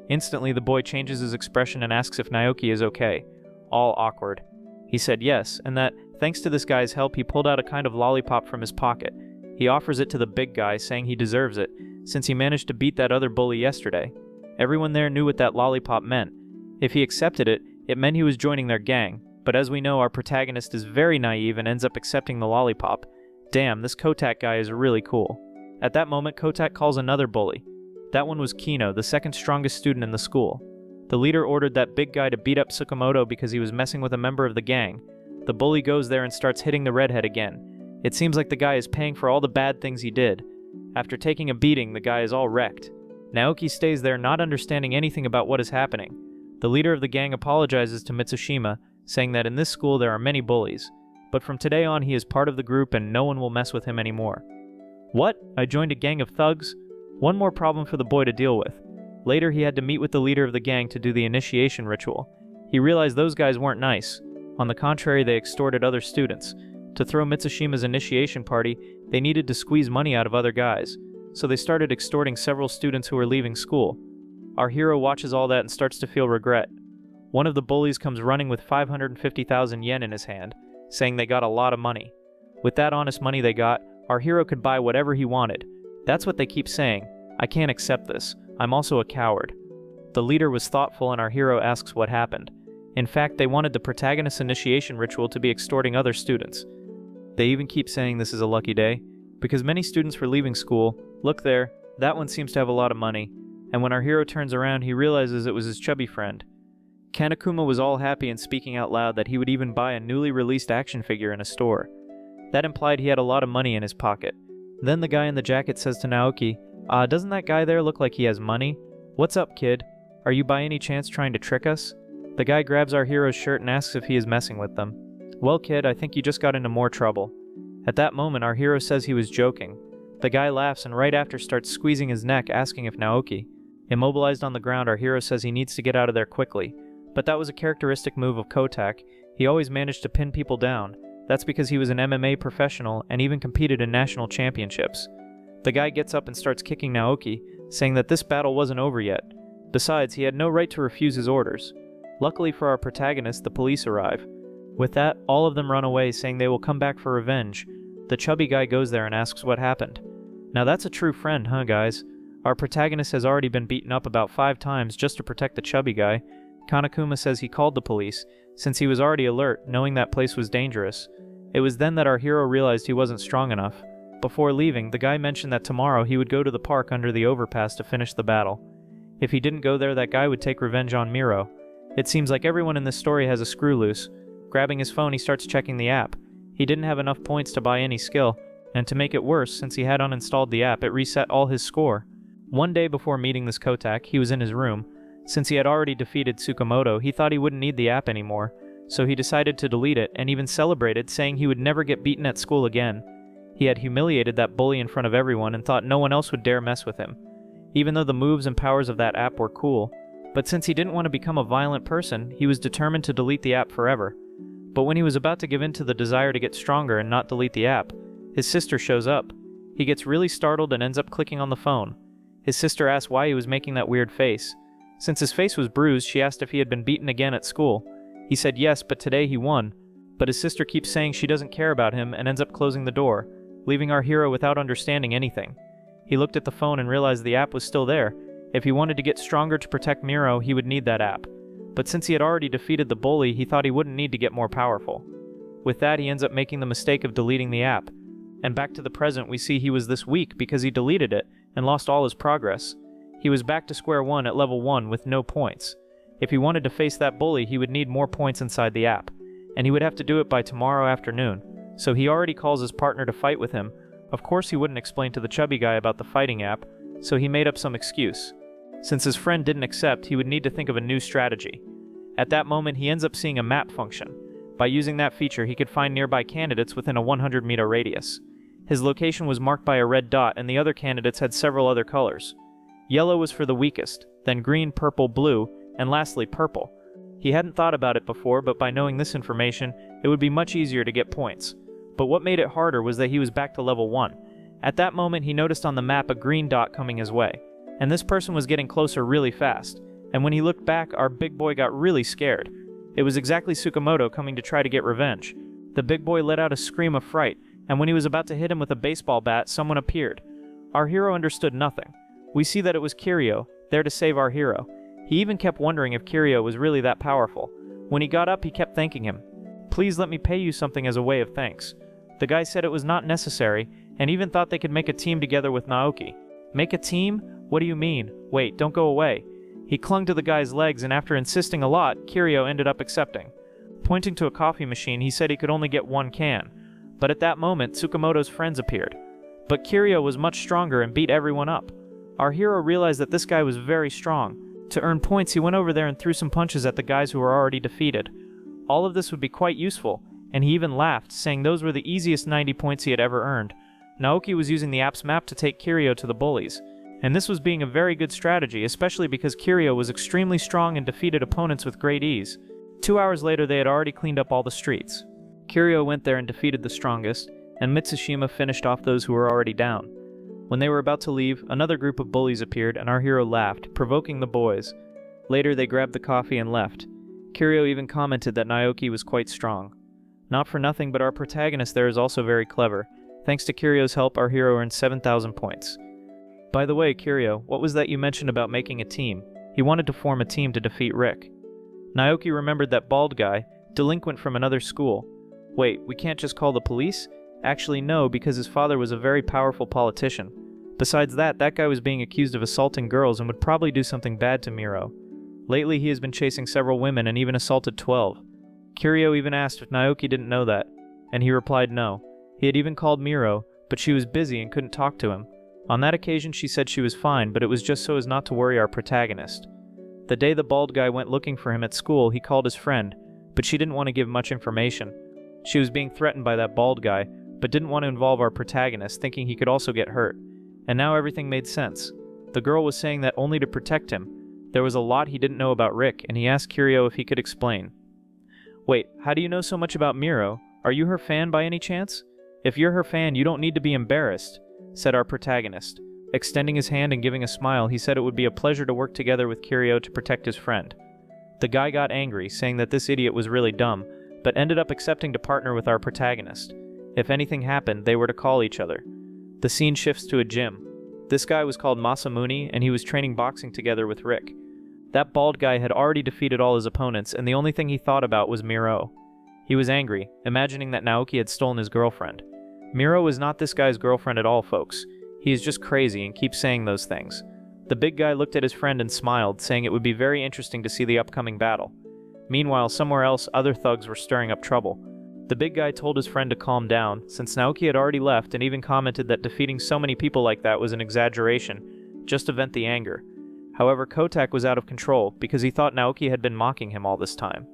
Instantly, the boy changes his expression and asks if Naoki is okay. All awkward. He said yes, and that, thanks to this guy's help, he pulled out a kind of lollipop from his pocket. He offers it to the big guy, saying he deserves it, since he managed to beat that other bully yesterday. Everyone there knew what that lollipop meant. If he accepted it, it meant he was joining their gang, but as we know, our protagonist is very naive and ends up accepting the lollipop. Damn, this Kotak guy is really cool. At that moment, Kotak calls another bully. That one was Kino, the second strongest student in the school. The leader ordered that big guy to beat up Tsukamoto because he was messing with a member of the gang. The bully goes there and starts hitting the redhead again. It seems like the guy is paying for all the bad things he did. After taking a beating, the guy is all wrecked. Naoki stays there not understanding anything about what is happening. The leader of the gang apologizes to Mitsushima, saying that in this school there are many bullies, but from today on he is part of the group and no one will mess with him anymore. What? I joined a gang of thugs? One more problem for the boy to deal with. Later he had to meet with the leader of the gang to do the initiation ritual. He realized those guys weren't nice. On the contrary, they extorted other students. To throw Mitsushima's initiation party, they needed to squeeze money out of other guys, so they started extorting several students who were leaving school. Our hero watches all that and starts to feel regret. One of the bullies comes running with 550,000 yen in his hand, saying they got a lot of money. With that honest money they got, our hero could buy whatever he wanted. That's what they keep saying. I can't accept this. I'm also a coward. The leader was thoughtful and our hero asks what happened. In fact, they wanted the protagonist's initiation ritual to be extorting other students. They even keep saying this is a lucky day, because many students were leaving school. Look there, that one seems to have a lot of money. And when our hero turns around, he realizes it was his chubby friend. Kanekuma was all happy and speaking out loud that he would even buy a newly released action figure in a store. That implied he had a lot of money in his pocket. Then the guy in the jacket says to Naoki, doesn't that guy there look like he has money? What's up, kid? Are you by any chance trying to trick us? The guy grabs our hero's shirt and asks if he is messing with them. Well, kid, I think you just got into more trouble. At that moment, our hero says he was joking. The guy laughs and right after starts squeezing his neck, asking if Naoki. Immobilized on the ground, our hero says he needs to get out of there quickly. But that was a characteristic move of Kotak. He always managed to pin people down. That's because he was an MMA professional and even competed in national championships. The guy gets up and starts kicking Naoki, saying that this battle wasn't over yet. Besides, he had no right to refuse his orders. Luckily for our protagonist, the police arrive. With that, all of them run away, saying they will come back for revenge. The chubby guy goes there and asks what happened. Now that's a true friend, huh guys? Our protagonist has already been beaten up about 5 times just to protect the chubby guy. Kanekuma says he called the police, since he was already alert, knowing that place was dangerous. It was then that our hero realized he wasn't strong enough. Before leaving, the guy mentioned that tomorrow he would go to the park under the overpass to finish the battle. If he didn't go there, that guy would take revenge on Miro. It seems like everyone in this story has a screw loose. Grabbing his phone, he starts checking the app. He didn't have enough points to buy any skill, and to make it worse, since he had uninstalled the app, it reset all his score. One day before meeting this Kotak, he was in his room. Since he had already defeated Tsukamoto, he thought he wouldn't need the app anymore, so he decided to delete it and even celebrated, saying he would never get beaten at school again. He had humiliated that bully in front of everyone and thought no one else would dare mess with him. Even though the moves and powers of that app were cool, but since he didn't want to become a violent person, he was determined to delete the app forever. But when he was about to give in to the desire to get stronger and not delete the app, his sister shows up. He gets really startled and ends up clicking on the phone. His sister asks why he was making that weird face. Since his face was bruised, she asked if he had been beaten again at school. He said yes, but today he won. But his sister keeps saying she doesn't care about him and ends up closing the door, leaving our hero without understanding anything. He looked at the phone and realized the app was still there. If he wanted to get stronger to protect Miro, he would need that app. But since he had already defeated the bully, he thought he wouldn't need to get more powerful. With that, he ends up making the mistake of deleting the app. And back to the present, we see he was this weak because he deleted it and lost all his progress. He was back to square one at level 1 with no points. If he wanted to face that bully, he would need more points inside the app, and he would have to do it by tomorrow afternoon. So he already calls his partner to fight with him. Of course he wouldn't explain to the chubby guy about the fighting app, so he made up some excuse. Since his friend didn't accept, he would need to think of a new strategy. At that moment, he ends up seeing a map function. By using that feature, he could find nearby candidates within a 100-meter radius. His location was marked by a red dot, and the other candidates had several other colors. Yellow was for the weakest, then green, purple, blue, and lastly purple. He hadn't thought about it before, but by knowing this information, it would be much easier to get points. But what made it harder was that he was back to level 1. At that moment, he noticed on the map a green dot coming his way, and this person was getting closer really fast. And when he looked back, our big boy got really scared. It was exactly Tsukamoto coming to try to get revenge. The big boy let out a scream of fright, and when he was about to hit him with a baseball bat, someone appeared. Our hero understood nothing. We see that it was Kiryu, there to save our hero. He even kept wondering if Kiryu was really that powerful. When he got up, he kept thanking him. "Please let me pay you something as a way of thanks." The guy said it was not necessary, and even thought they could make a team together with Naoki. "Make a team? What do you mean? Wait, don't go away." He clung to the guy's legs, and after insisting a lot, Kiryu ended up accepting. Pointing to a coffee machine, he said he could only get 1 can. But at that moment, Tsukamoto's friends appeared. But Kiryu was much stronger and beat everyone up. Our hero realized that this guy was very strong. To earn points, he went over there and threw some punches at the guys who were already defeated. All of this would be quite useful, and he even laughed, saying those were the easiest 90 points he had ever earned. Naoki was using the app's map to take Kiryu to the bullies. And this was being a very good strategy, especially because Kiryu was extremely strong and defeated opponents with great ease. 2 hours later, they had already cleaned up all the streets. Kiryu went there and defeated the strongest, and Mitsushima finished off those who were already down. When they were about to leave, another group of bullies appeared, and our hero laughed, provoking the boys. Later, they grabbed the coffee and left. Kiryu even commented that Naoki was quite strong. Not for nothing, but our protagonist there is also very clever. Thanks to Kiryu's help, our hero earned 7,000 points. By the way, Kiryu, what was that you mentioned about making a team? He wanted to form a team to defeat Rick. Naoki remembered that bald guy, delinquent from another school. Wait, we can't just call the police? Actually, no, because his father was a very powerful politician. Besides that, that guy was being accused of assaulting girls and would probably do something bad to Miro. Lately, he has been chasing several women and even assaulted 12. Kiryu even asked if Naoki didn't know that, and he replied no. He had even called Miro, but she was busy and couldn't talk to him. On that occasion, she said she was fine, but it was just so as not to worry our protagonist. The day the bald guy went looking for him at school, he called his friend, but she didn't want to give much information. She was being threatened by that bald guy, but didn't want to involve our protagonist, thinking he could also get hurt. And now everything made sense. The girl was saying that only to protect him. There was a lot he didn't know about Rick, and he asked Kiryu if he could explain. Wait, how do you know so much about Miro? Are you her fan by any chance? If you're her fan, you don't need to be embarrassed, said our protagonist. Extending his hand and giving a smile, he said it would be a pleasure to work together with Kiryu to protect his friend. The guy got angry, saying that this idiot was really dumb, but ended up accepting to partner with our protagonist. If anything happened, they were to call each other. The scene shifts to a gym. This guy was called Masamune, and he was training boxing together with Rick. That bald guy had already defeated all his opponents, and the only thing he thought about was Miro. He was angry, imagining that Naoki had stolen his girlfriend. Miro was not this guy's girlfriend at all, folks. He is just crazy and keeps saying those things. The big guy looked at his friend and smiled, saying it would be very interesting to see the upcoming battle. Meanwhile, somewhere else, other thugs were stirring up trouble. The big guy told his friend to calm down, since Naoki had already left, and even commented that defeating so many people like that was an exaggeration, just to vent the anger. However, Kotak was out of control, because he thought Naoki had been mocking him all this time.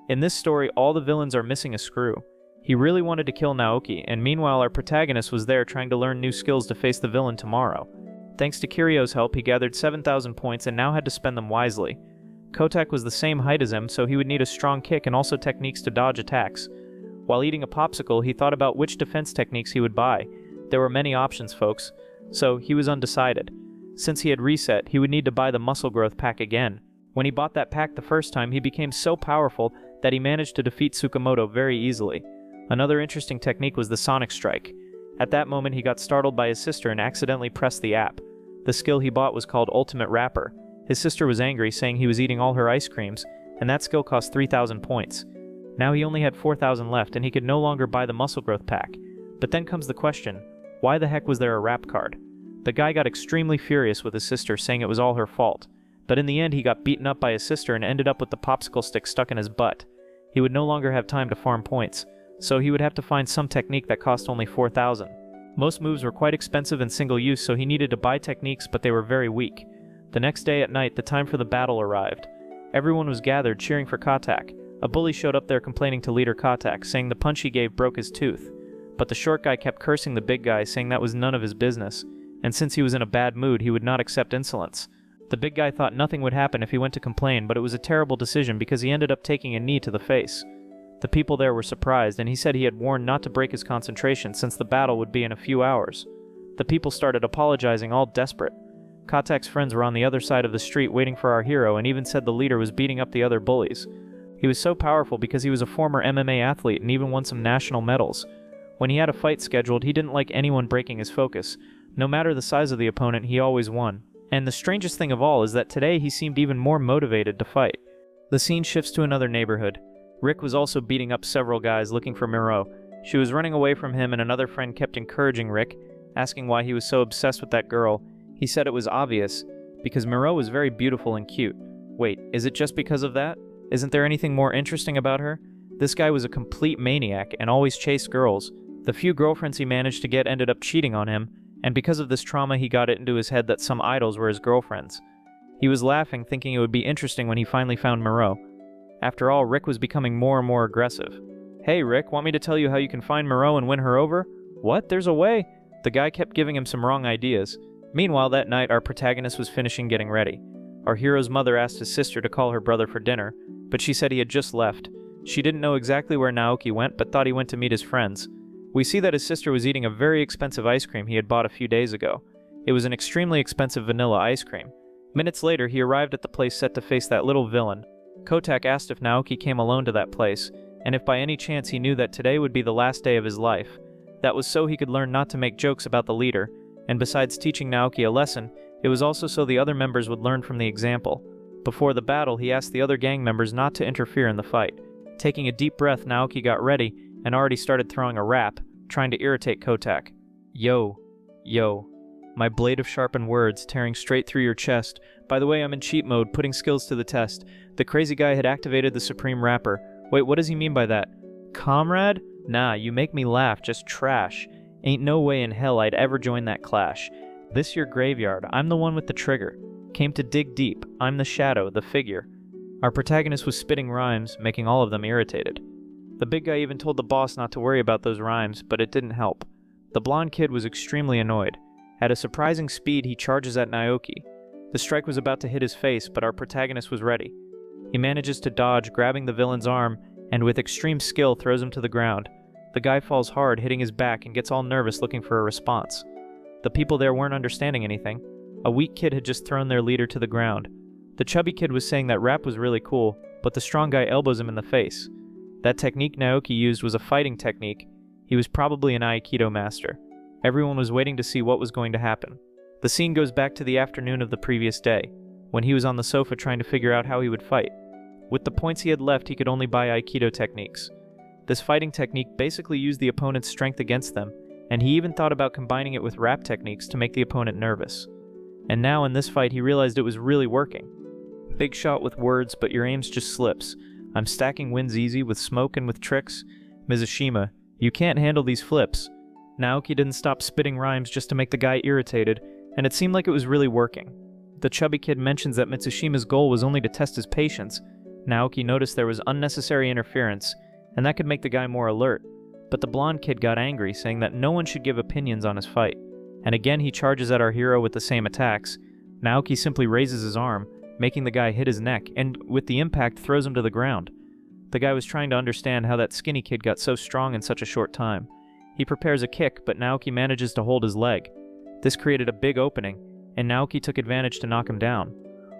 In this story, all the villains are missing a screw. He really wanted to kill Naoki, and meanwhile our protagonist was there trying to learn new skills to face the villain tomorrow. Thanks to Kiryu's help, he gathered 7,000 points and now had to spend them wisely. Kotak was the same height as him, so he would need a strong kick and also techniques to dodge attacks. While eating a popsicle, he thought about which defense techniques he would buy. There were many options, folks, so he was undecided. Since he had reset, he would need to buy the muscle growth pack again. When he bought that pack the first time, he became so powerful that he managed to defeat Tsukamoto very easily. Another interesting technique was the Sonic Strike. At that moment, he got startled by his sister and accidentally pressed the app. The skill he bought was called Ultimate Wrapper. His sister was angry, saying he was eating all her ice creams, and that skill cost 3,000 points. Now he only had 4,000 left, and he could no longer buy the muscle growth pack. But then comes the question, why the heck was there a rap card? The guy got extremely furious with his sister, saying it was all her fault. But in the end, he got beaten up by his sister and ended up with the popsicle stick stuck in his butt. He would no longer have time to farm points, so he would have to find some technique that cost only 4,000. Most moves were quite expensive and single use, so he needed to buy techniques, but they were very weak. The next day at night, the time for the battle arrived. Everyone was gathered, cheering for Kotak. A bully showed up there complaining to leader Kotak, saying the punch he gave broke his tooth. But the short guy kept cursing the big guy, saying that was none of his business, and since he was in a bad mood, he would not accept insolence. The big guy thought nothing would happen if he went to complain, but it was a terrible decision because he ended up taking a knee to the face. The people there were surprised, and he said he had warned not to break his concentration since the battle would be in a few hours. The people started apologizing, all desperate. Kotak's friends were on the other side of the street waiting for our hero, and even said the leader was beating up the other bullies. He was so powerful because he was a former MMA athlete and even won some national medals. When he had a fight scheduled, he didn't like anyone breaking his focus. No matter the size of the opponent, he always won. And the strangest thing of all is that today he seemed even more motivated to fight. The scene shifts to another neighborhood. Rick was also beating up several guys looking for Miro. She was running away from him and another friend kept encouraging Rick, asking why he was so obsessed with that girl. He said it was obvious, because Miro was very beautiful and cute. Wait, is it just because of that? Isn't there anything more interesting about her? This guy was a complete maniac and always chased girls. The few girlfriends he managed to get ended up cheating on him, and because of this trauma he got it into his head that some idols were his girlfriends. He was laughing, thinking it would be interesting when he finally found Miro. After all, Rick was becoming more and more aggressive. "Hey Rick, want me to tell you how you can find Miro and win her over?" "What? There's a way?" The guy kept giving him some wrong ideas. Meanwhile, that night, our protagonist was finishing getting ready. Our hero's mother asked his sister to call her brother for dinner, but she said he had just left. She didn't know exactly where Naoki went, but thought he went to meet his friends. We see that his sister was eating a very expensive ice cream he had bought a few days ago. It was an extremely expensive vanilla ice cream. Minutes later, he arrived at the place set to face that little villain. Kotak asked if Naoki came alone to that place, and if by any chance he knew that today would be the last day of his life. That was so he could learn not to make jokes about the leader, and besides teaching Naoki a lesson, it was also so the other members would learn from the example. Before the battle, he asked the other gang members not to interfere in the fight. Taking a deep breath, Naoki got ready and already started throwing a rap, trying to irritate Kotak. "Yo, yo. My blade of sharpened words tearing straight through your chest. By the way, I'm in cheat mode, putting skills to the test. The crazy guy had activated the Supreme Rapper. Wait, what does he mean by that? Comrade? Nah, you make me laugh, just trash. Ain't no way in hell I'd ever join that clash. This your graveyard, I'm the one with the trigger. Came to dig deep, I'm the shadow, the figure." Our protagonist was spitting rhymes, making all of them irritated. The big guy even told the boss not to worry about those rhymes, but it didn't help. The blonde kid was extremely annoyed. At a surprising speed, he charges at Naoki. The strike was about to hit his face, but our protagonist was ready. He manages to dodge, grabbing the villain's arm, and with extreme skill throws him to the ground. The guy falls hard, hitting his back, and gets all nervous looking for a response. The people there weren't understanding anything. A weak kid had just thrown their leader to the ground. The chubby kid was saying that rap was really cool, but the strong guy elbows him in the face. That technique Naoki used was a fighting technique. He was probably an Aikido master. Everyone was waiting to see what was going to happen. The scene goes back to the afternoon of the previous day, when he was on the sofa trying to figure out how he would fight. With the points he had left, he could only buy Aikido techniques. This fighting technique basically used the opponent's strength against them, and he even thought about combining it with rap techniques to make the opponent nervous. And now in this fight he realized it was really working. Big shot with words, but your aims just slips. I'm stacking wins easy with smoke and with tricks. Mizushima, you can't handle these flips. Naoki didn't stop spitting rhymes just to make the guy irritated, and it seemed like it was really working. The chubby kid mentions that Mitsushima's goal was only to test his patience. Naoki noticed there was unnecessary interference, and that could make the guy more alert. But the blonde kid got angry, saying that no one should give opinions on his fight. And again he charges at our hero with the same attacks. Naoki simply raises his arm, making the guy hit his neck, and with the impact throws him to the ground. The guy was trying to understand how that skinny kid got so strong in such a short time. He prepares a kick, but Naoki manages to hold his leg. This created a big opening, and Naoki took advantage to knock him down.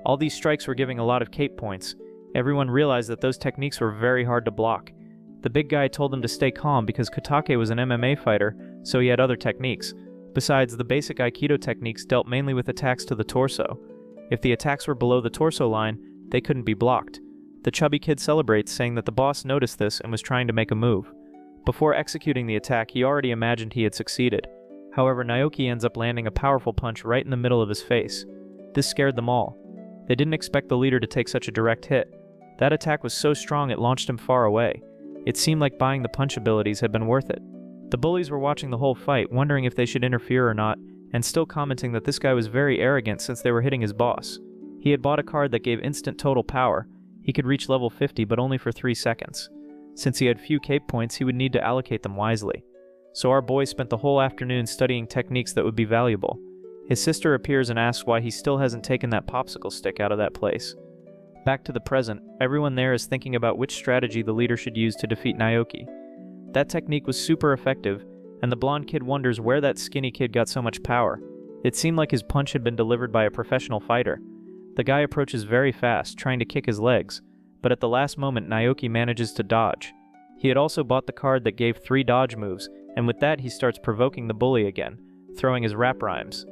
All these strikes were giving a lot of cape points. Everyone realized that those techniques were very hard to block. The big guy told them to stay calm because Kotake was an MMA fighter, so he had other techniques. Besides, the basic Aikido techniques dealt mainly with attacks to the torso. If the attacks were below the torso line, they couldn't be blocked. The chubby kid celebrates, saying that the boss noticed this and was trying to make a move. Before executing the attack, he already imagined he had succeeded. However, Naoki ends up landing a powerful punch right in the middle of his face. This scared them all. They didn't expect the leader to take such a direct hit. That attack was so strong it launched him far away. It seemed like buying the punch abilities had been worth it. The bullies were watching the whole fight, wondering if they should interfere or not, and still commenting that this guy was very arrogant since they were hitting his boss. He had bought a card that gave instant total power. He could reach level 50, but only for 3 seconds. Since he had few cape points, he would need to allocate them wisely. So our boy spent the whole afternoon studying techniques that would be valuable. His sister appears and asks why he still hasn't taken that popsicle stick out of that place. Back to the present, everyone there is thinking about which strategy the leader should use to defeat Naoki. That technique was super effective, and the blonde kid wonders where that skinny kid got so much power. It seemed like his punch had been delivered by a professional fighter. The guy approaches very fast, trying to kick his legs, but at the last moment Naoki manages to dodge. He had also bought the card that gave 3 dodge moves, and with that he starts provoking the bully again, throwing his rap rhymes.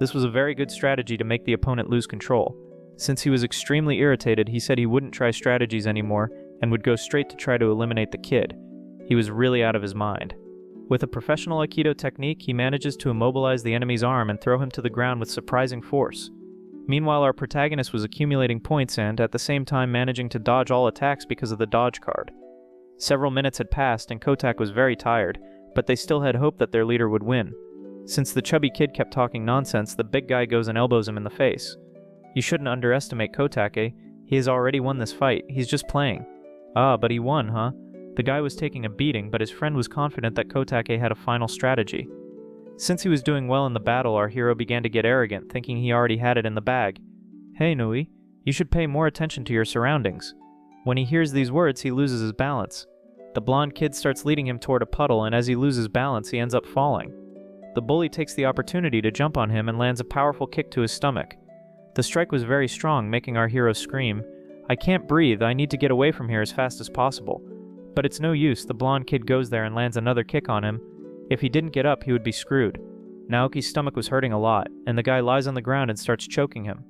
This was a very good strategy to make the opponent lose control. Since he was extremely irritated, he said he wouldn't try strategies anymore and would go straight to try to eliminate the kid. He was really out of his mind. With a professional Aikido technique, he manages to immobilize the enemy's arm and throw him to the ground with surprising force. Meanwhile, our protagonist was accumulating points and, at the same time, managing to dodge all attacks because of the dodge card. Several minutes had passed and Kotak was very tired, but they still had hope that their leader would win. Since the chubby kid kept talking nonsense, the big guy goes and elbows him in the face. You shouldn't underestimate Kotake. He has already won this fight. He's just playing. Ah, but he won, huh? The guy was taking a beating, but his friend was confident that Kotake had a final strategy. Since he was doing well in the battle, our hero began to get arrogant, thinking he already had it in the bag. Hey, Nui, you should pay more attention to your surroundings. When he hears these words, he loses his balance. The blonde kid starts leading him toward a puddle, and as he loses balance, he ends up falling. The bully takes the opportunity to jump on him and lands a powerful kick to his stomach. The strike was very strong, making our hero scream, "I can't breathe, I need to get away from here as fast as possible." But it's no use, the blonde kid goes there and lands another kick on him. If he didn't get up, he would be screwed. Naoki's stomach was hurting a lot, and the guy lies on the ground and starts choking him.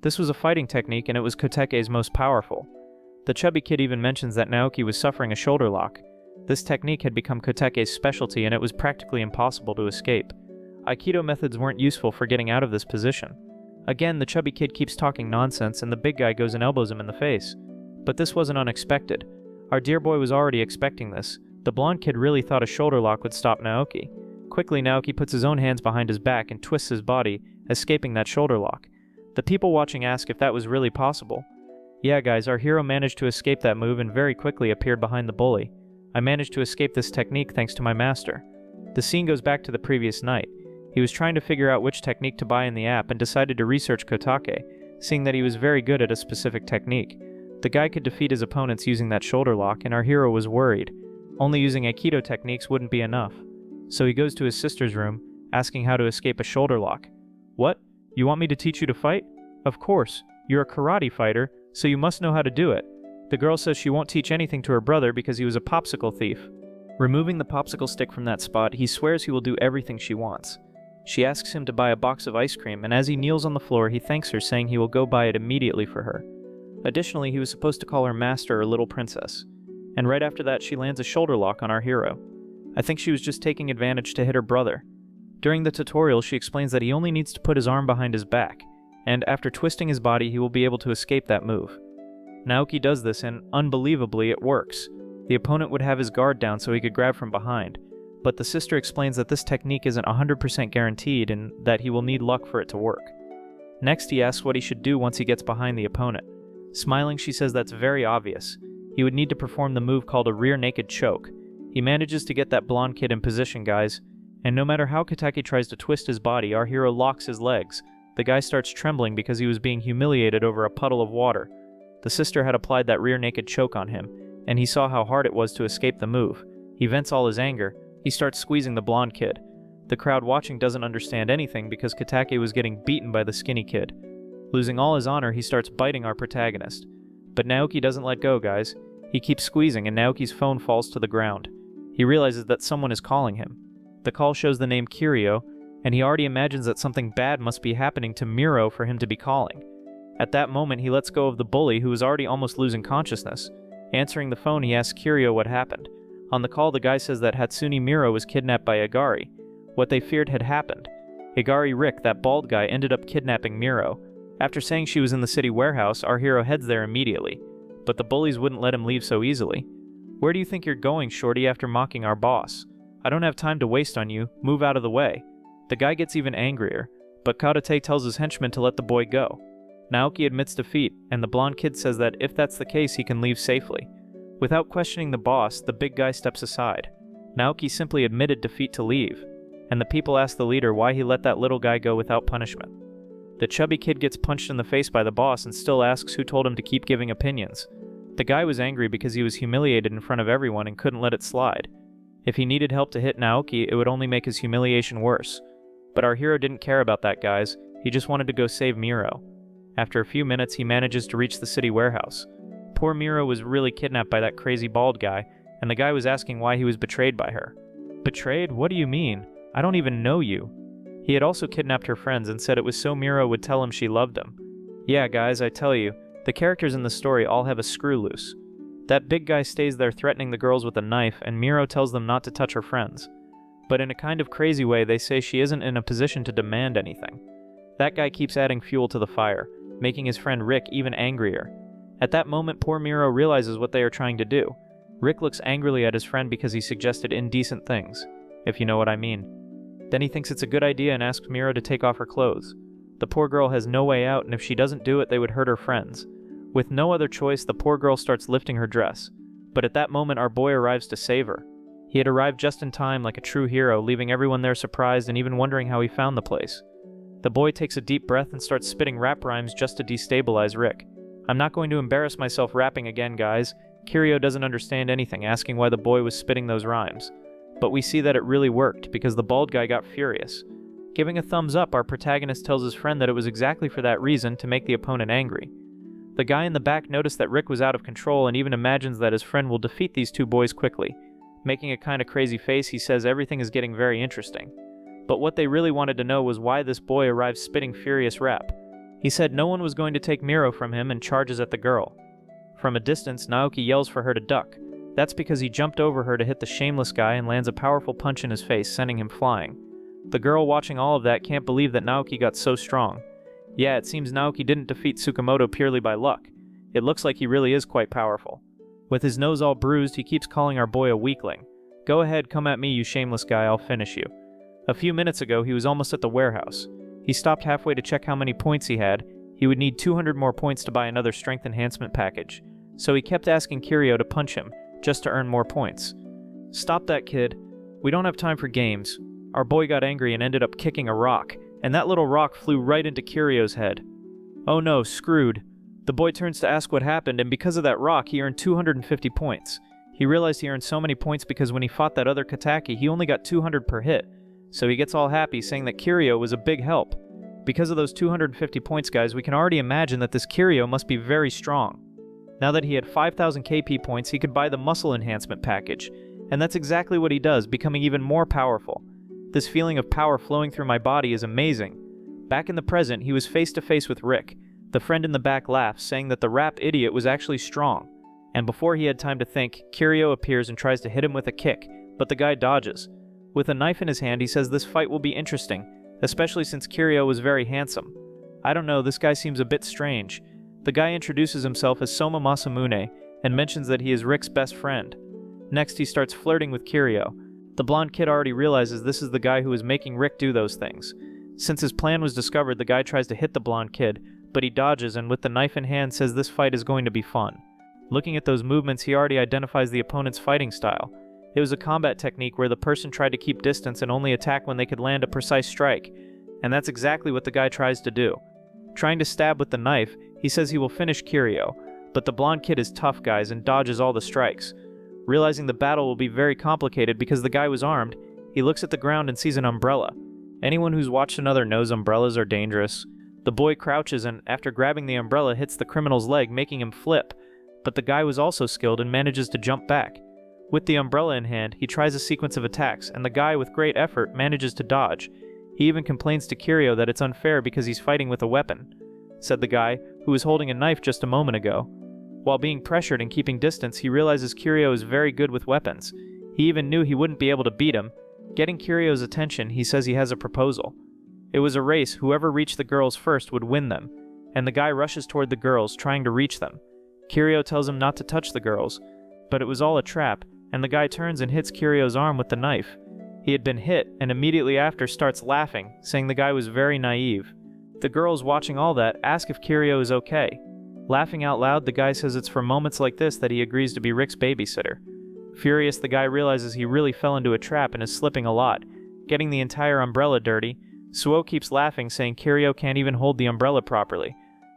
This was a fighting technique, and it was Kotake's most powerful. The chubby kid even mentions that Naoki was suffering a shoulder lock. This technique had become Kotake's specialty, and it was practically impossible to escape. Aikido methods weren't useful for getting out of this position. Again, the chubby kid keeps talking nonsense, and the big guy goes and elbows him in the face. But this wasn't unexpected. Our dear boy was already expecting this. The blonde kid really thought a shoulder lock would stop Naoki. Quickly, Naoki puts his own hands behind his back and twists his body, escaping that shoulder lock. The people watching ask if that was really possible. Yeah guys, our hero managed to escape that move and very quickly appeared behind the bully. I managed to escape this technique thanks to my master. The scene goes back to the previous night. He was trying to figure out which technique to buy in the app and decided to research Kotake, seeing that he was very good at a specific technique. The guy could defeat his opponents using that shoulder lock, and our hero was worried. Only using Aikido techniques wouldn't be enough. So he goes to his sister's room, asking how to escape a shoulder lock. What? You want me to teach you to fight? Of course. You're a karate fighter, so you must know how to do it. The girl says she won't teach anything to her brother because he was a popsicle thief. Removing the popsicle stick from that spot, he swears he will do everything she wants. She asks him to buy a box of ice cream, and as he kneels on the floor, he thanks her, saying he will go buy it immediately for her. Additionally, he was supposed to call her master or little princess. And right after that, she lands a shoulder lock on our hero. I think she was just taking advantage to hit her brother. During the tutorial, she explains that he only needs to put his arm behind his back, and after twisting his body, he will be able to escape that move. Naoki does this, and unbelievably, it works. The opponent would have his guard down so he could grab from behind, but the sister explains that this technique isn't 100% guaranteed and that he will need luck for it to work. Next, he asks what he should do once he gets behind the opponent. Smiling, she says that's very obvious. He would need to perform the move called a rear naked choke. He manages to get that blonde kid in position, guys, and no matter how Kotake tries to twist his body, our hero locks his legs. The guy starts trembling because he was being humiliated over a puddle of water. The sister had applied that rear naked choke on him, and he saw how hard it was to escape the move. He vents all his anger. He starts squeezing the blonde kid. The crowd watching doesn't understand anything because Kotake was getting beaten by the skinny kid. Losing all his honor, he starts biting our protagonist. But Naoki doesn't let go, guys. He keeps squeezing, and Naoki's phone falls to the ground. He realizes that someone is calling him. The call shows the name Kiryu, and he already imagines that something bad must be happening to Miro for him to be calling. At that moment, he lets go of the bully, who is already almost losing consciousness. Answering the phone, he asks Kiryu what happened. On the call, the guy says that Hatsune Miro was kidnapped by Igari. What they feared had happened. Igari Rick, that bald guy, ended up kidnapping Miro. After saying she was in the city warehouse, our hero heads there immediately. But the bullies wouldn't let him leave so easily. Where do you think you're going, shorty, after mocking our boss? I don't have time to waste on you. Move out of the way. The guy gets even angrier, but Karate tells his henchman to let the boy go. Naoki admits defeat, and the blonde kid says that if that's the case, he can leave safely. Without questioning the boss, the big guy steps aside. Naoki simply admitted defeat to leave, and the people ask the leader why he let that little guy go without punishment. The chubby kid gets punched in the face by the boss and still asks who told him to keep giving opinions. The guy was angry because he was humiliated in front of everyone and couldn't let it slide. If he needed help to hit Naoki, it would only make his humiliation worse. But our hero didn't care about that, guys. He just wanted to go save Miro. After a few minutes, he manages to reach the city warehouse. Poor Miro was really kidnapped by that crazy bald guy, and the guy was asking why he was betrayed by her. Betrayed? What do you mean? I don't even know you. He had also kidnapped her friends and said it was so Miro would tell him she loved him. Yeah, guys, I tell you, the characters in the story all have a screw loose. That big guy stays there threatening the girls with a knife, and Miro tells them not to touch her friends. But in a kind of crazy way, they say she isn't in a position to demand anything. That guy keeps adding fuel to the fire, making his friend Rick even angrier. At that moment, poor Miro realizes what they are trying to do. Rick looks angrily at his friend because he suggested indecent things, if you know what I mean. Then he thinks it's a good idea and asks Miro to take off her clothes. The poor girl has no way out, and if she doesn't do it, they would hurt her friends. With no other choice, the poor girl starts lifting her dress. But at that moment, our boy arrives to save her. He had arrived just in time like a true hero, leaving everyone there surprised and even wondering how he found the place. The boy takes a deep breath and starts spitting rap rhymes just to destabilize Rick. I'm not going to embarrass myself rapping again, guys. Kiryu doesn't understand anything, asking why the boy was spitting those rhymes. But we see that it really worked, because the bald guy got furious. Giving a thumbs up, our protagonist tells his friend that it was exactly for that reason, to make the opponent angry. The guy in the back noticed that Rick was out of control and even imagines that his friend will defeat these two boys quickly. Making a kind of crazy face, he says everything is getting very interesting. But what they really wanted to know was why this boy arrived spitting furious rap. He said no one was going to take Miro from him and charges at the girl. From a distance, Naoki yells for her to duck. That's because he jumped over her to hit the shameless guy and lands a powerful punch in his face, sending him flying. The girl watching all of that can't believe that Naoki got so strong. Yeah, it seems Naoki didn't defeat Tsukamoto purely by luck. It looks like he really is quite powerful. With his nose all bruised, he keeps calling our boy a weakling. Go ahead, come at me, you shameless guy, I'll finish you. A few minutes ago, he was almost at the warehouse. He stopped halfway to check how many points he had. He would need 200 more points to buy another strength enhancement package. So he kept asking Kiryu to punch him, just to earn more points. Stop that, kid. We don't have time for games. Our boy got angry and ended up kicking a rock, and that little rock flew right into Kiryu's head. Oh no, screwed. The boy turns to ask what happened, and because of that rock, he earned 250 points. He realized he earned so many points because when he fought that other Kataki, he only got 200 per hit. So he gets all happy, saying that Kiryu was a big help. Because of those 250 points, guys, we can already imagine that this Kiryu must be very strong. Now that he had 5,000 KP points, he could buy the muscle enhancement package. And that's exactly what he does, becoming even more powerful. This feeling of power flowing through my body is amazing. Back in the present, he was face to face with Rick. The friend in the back laughs, saying that the rap idiot was actually strong. And before he had time to think, Kiryu appears and tries to hit him with a kick, but the guy dodges. With a knife in his hand, he says this fight will be interesting, especially since Kiryu was very handsome. I don't know, this guy seems a bit strange. The guy introduces himself as Soma Masamune and mentions that he is Rick's best friend. Next, he starts flirting with Kiryu. The blonde kid already realizes this is the guy who is making Rick do those things. Since his plan was discovered, the guy tries to hit the blonde kid, but he dodges and with the knife in hand says this fight is going to be fun. Looking at those movements, he already identifies the opponent's fighting style. It was a combat technique where the person tried to keep distance and only attack when they could land a precise strike, and that's exactly what the guy tries to do. Trying to stab with the knife, he says he will finish Kiryu, but the blonde kid is tough, guys, and dodges all the strikes. Realizing the battle will be very complicated because the guy was armed, he looks at the ground and sees an umbrella. Anyone who's watched another knows umbrellas are dangerous. The boy crouches and, after grabbing the umbrella, hits the criminal's leg, making him flip. But the guy was also skilled and manages to jump back. With the umbrella in hand, he tries a sequence of attacks, and the guy, with great effort, manages to dodge. He even complains to Kiryu that it's unfair because he's fighting with a weapon, said the guy, who was holding a knife just a moment ago. While being pressured and keeping distance, he realizes Kiryu is very good with weapons. He even knew he wouldn't be able to beat him. Getting Kiryu's attention, he says he has a proposal. It was a race, whoever reached the girls first would win them, and the guy rushes toward the girls, trying to reach them. Kiryu tells him not to touch the girls, but it was all a trap, and the guy turns and hits Kiryu's arm with the knife. He had been hit, and immediately after starts laughing, saying the guy was very naive. The girls watching all that ask if Kiryu is okay. Laughing out loud, the guy says it's for moments like this that he agrees to be Rick's babysitter. Furious, the guy realizes he really fell into a trap and is slipping a lot, getting the entire umbrella dirty. Suo keeps laughing, saying Kiryu can't even hold the umbrella properly.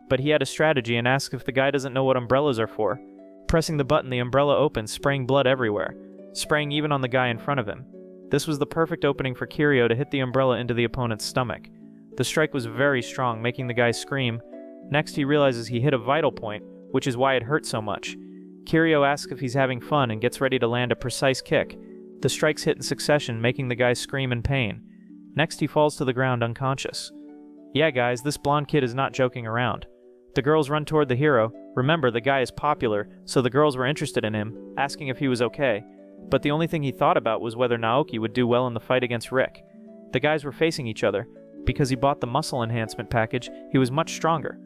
But he had a strategy and asks if the guy doesn't know what umbrellas are for. Pressing the button, the umbrella opens, spraying blood everywhere, spraying even on the guy in front of him. This was the perfect opening for Kiryu to hit the umbrella into the opponent's stomach. The strike was very strong, making the guy scream. Next, he realizes he hit a vital point, which is why it hurt so much. Kiryu asks if he's having fun and gets ready to land a precise kick. The strikes hit in succession, making the guy scream in pain. Next, he falls to the ground unconscious. Yeah, guys, this blonde kid is not joking around. The girls run toward the hero. Remember, the guy is popular, so the girls were interested in him, asking if he was okay. But the only thing he thought about was whether Naoki would do well in the fight against Rick. The guys were facing each other. Because he bought the muscle enhancement package, he was much stronger.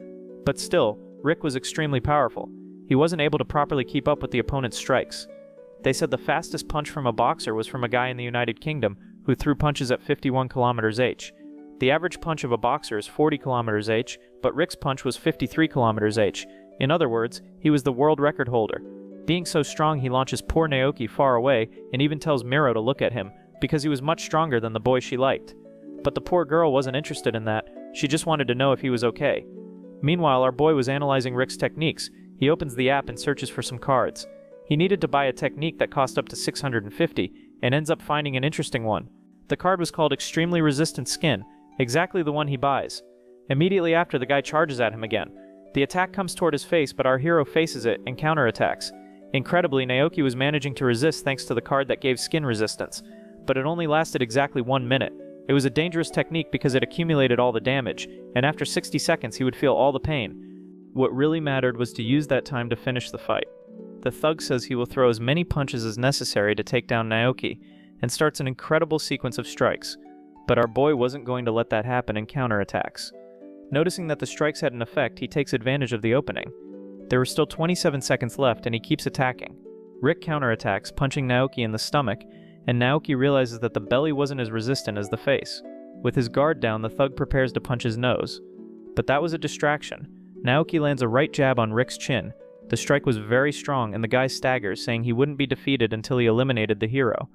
But still, Rick was extremely powerful. He wasn't able to properly keep up with the opponent's strikes. They said the fastest punch from a boxer was from a guy in the United Kingdom who threw punches at 51 kilometers h. The average punch of a boxer is 40 kilometers h, but Rick's punch was 53 kilometers h. In other words, he was the world record holder. Being so strong, he launches poor Naoki far away and even tells Miro to look at him because he was much stronger than the boy she liked. But the poor girl wasn't interested in that. She just wanted to know if he was okay. Meanwhile, our boy was analyzing Rick's techniques. He opens the app and searches for some cards. He needed to buy a technique that cost up to 650 and ends up finding an interesting one. The card was called Extremely Resistant Skin, exactly the one he buys. Immediately after, the guy charges at him again. The attack comes toward his face, but our hero faces it and counterattacks. Incredibly, Naoki was managing to resist thanks to the card that gave skin resistance, but it only lasted exactly 1 minute. It was a dangerous technique because it accumulated all the damage, and after 60 seconds he would feel all the pain. What really mattered was to use that time to finish the fight. The thug says he will throw as many punches as necessary to take down Naoki, and starts an incredible sequence of strikes. But our boy wasn't going to let that happen and counterattacks. Noticing that the strikes had an effect, he takes advantage of the opening. There were still 27 seconds left and he keeps attacking. Rick counterattacks, punching Naoki in the stomach, and Naoki realizes that the belly wasn't as resistant as the face. With his guard down, the thug prepares to punch his nose. But that was a distraction. Naoki lands a right jab on Rick's chin. The strike was very strong and the guy staggers, saying he wouldn't be defeated until he eliminated the hero.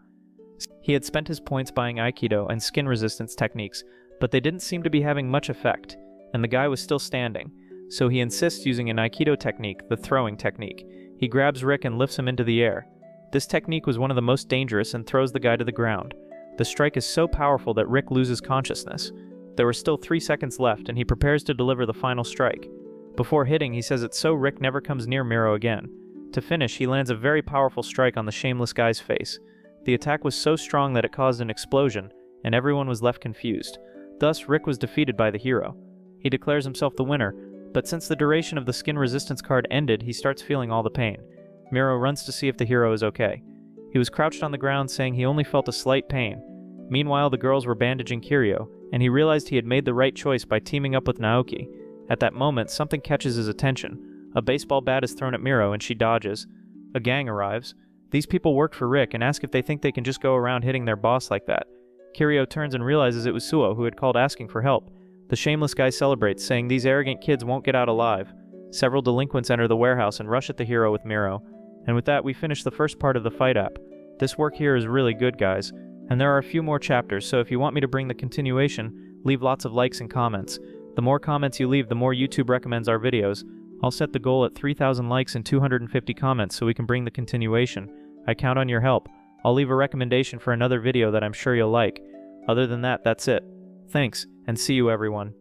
He had spent his points buying Aikido and skin resistance techniques, but they didn't seem to be having much effect, and the guy was still standing. So he insists using an Aikido technique, the throwing technique. He grabs Rick and lifts him into the air. This technique was one of the most dangerous and throws the guy to the ground. The strike is so powerful that Rick loses consciousness. There were still 3 seconds left and he prepares to deliver the final strike. Before hitting, he says it's so Rick never comes near Miro again. To finish, he lands a very powerful strike on the shameless guy's face. The attack was so strong that it caused an explosion, and everyone was left confused. Thus, Rick was defeated by the hero. He declares himself the winner, but since the duration of the skin resistance card ended, he starts feeling all the pain. Miro runs to see if the hero is okay. He was crouched on the ground, saying he only felt a slight pain. Meanwhile, the girls were bandaging Kiryu, and he realized he had made the right choice by teaming up with Naoki. At that moment, something catches his attention. A baseball bat is thrown at Miro, and she dodges. A gang arrives. These people worked for Rick and ask if they think they can just go around hitting their boss like that. Kiryu turns and realizes it was Suo who had called asking for help. The shameless guy celebrates, saying these arrogant kids won't get out alive. Several delinquents enter the warehouse and rush at the hero with Miro. And with that, we finish the first part of the fight app. This work here is really good, guys. And there are a few more chapters, so if you want me to bring the continuation, leave lots of likes and comments. The more comments you leave, the more YouTube recommends our videos. I'll set the goal at 3,000 likes and 250 comments so we can bring the continuation. I count on your help. I'll leave a recommendation for another video that I'm sure you'll like. Other than that, that's it. Thanks, and see you everyone.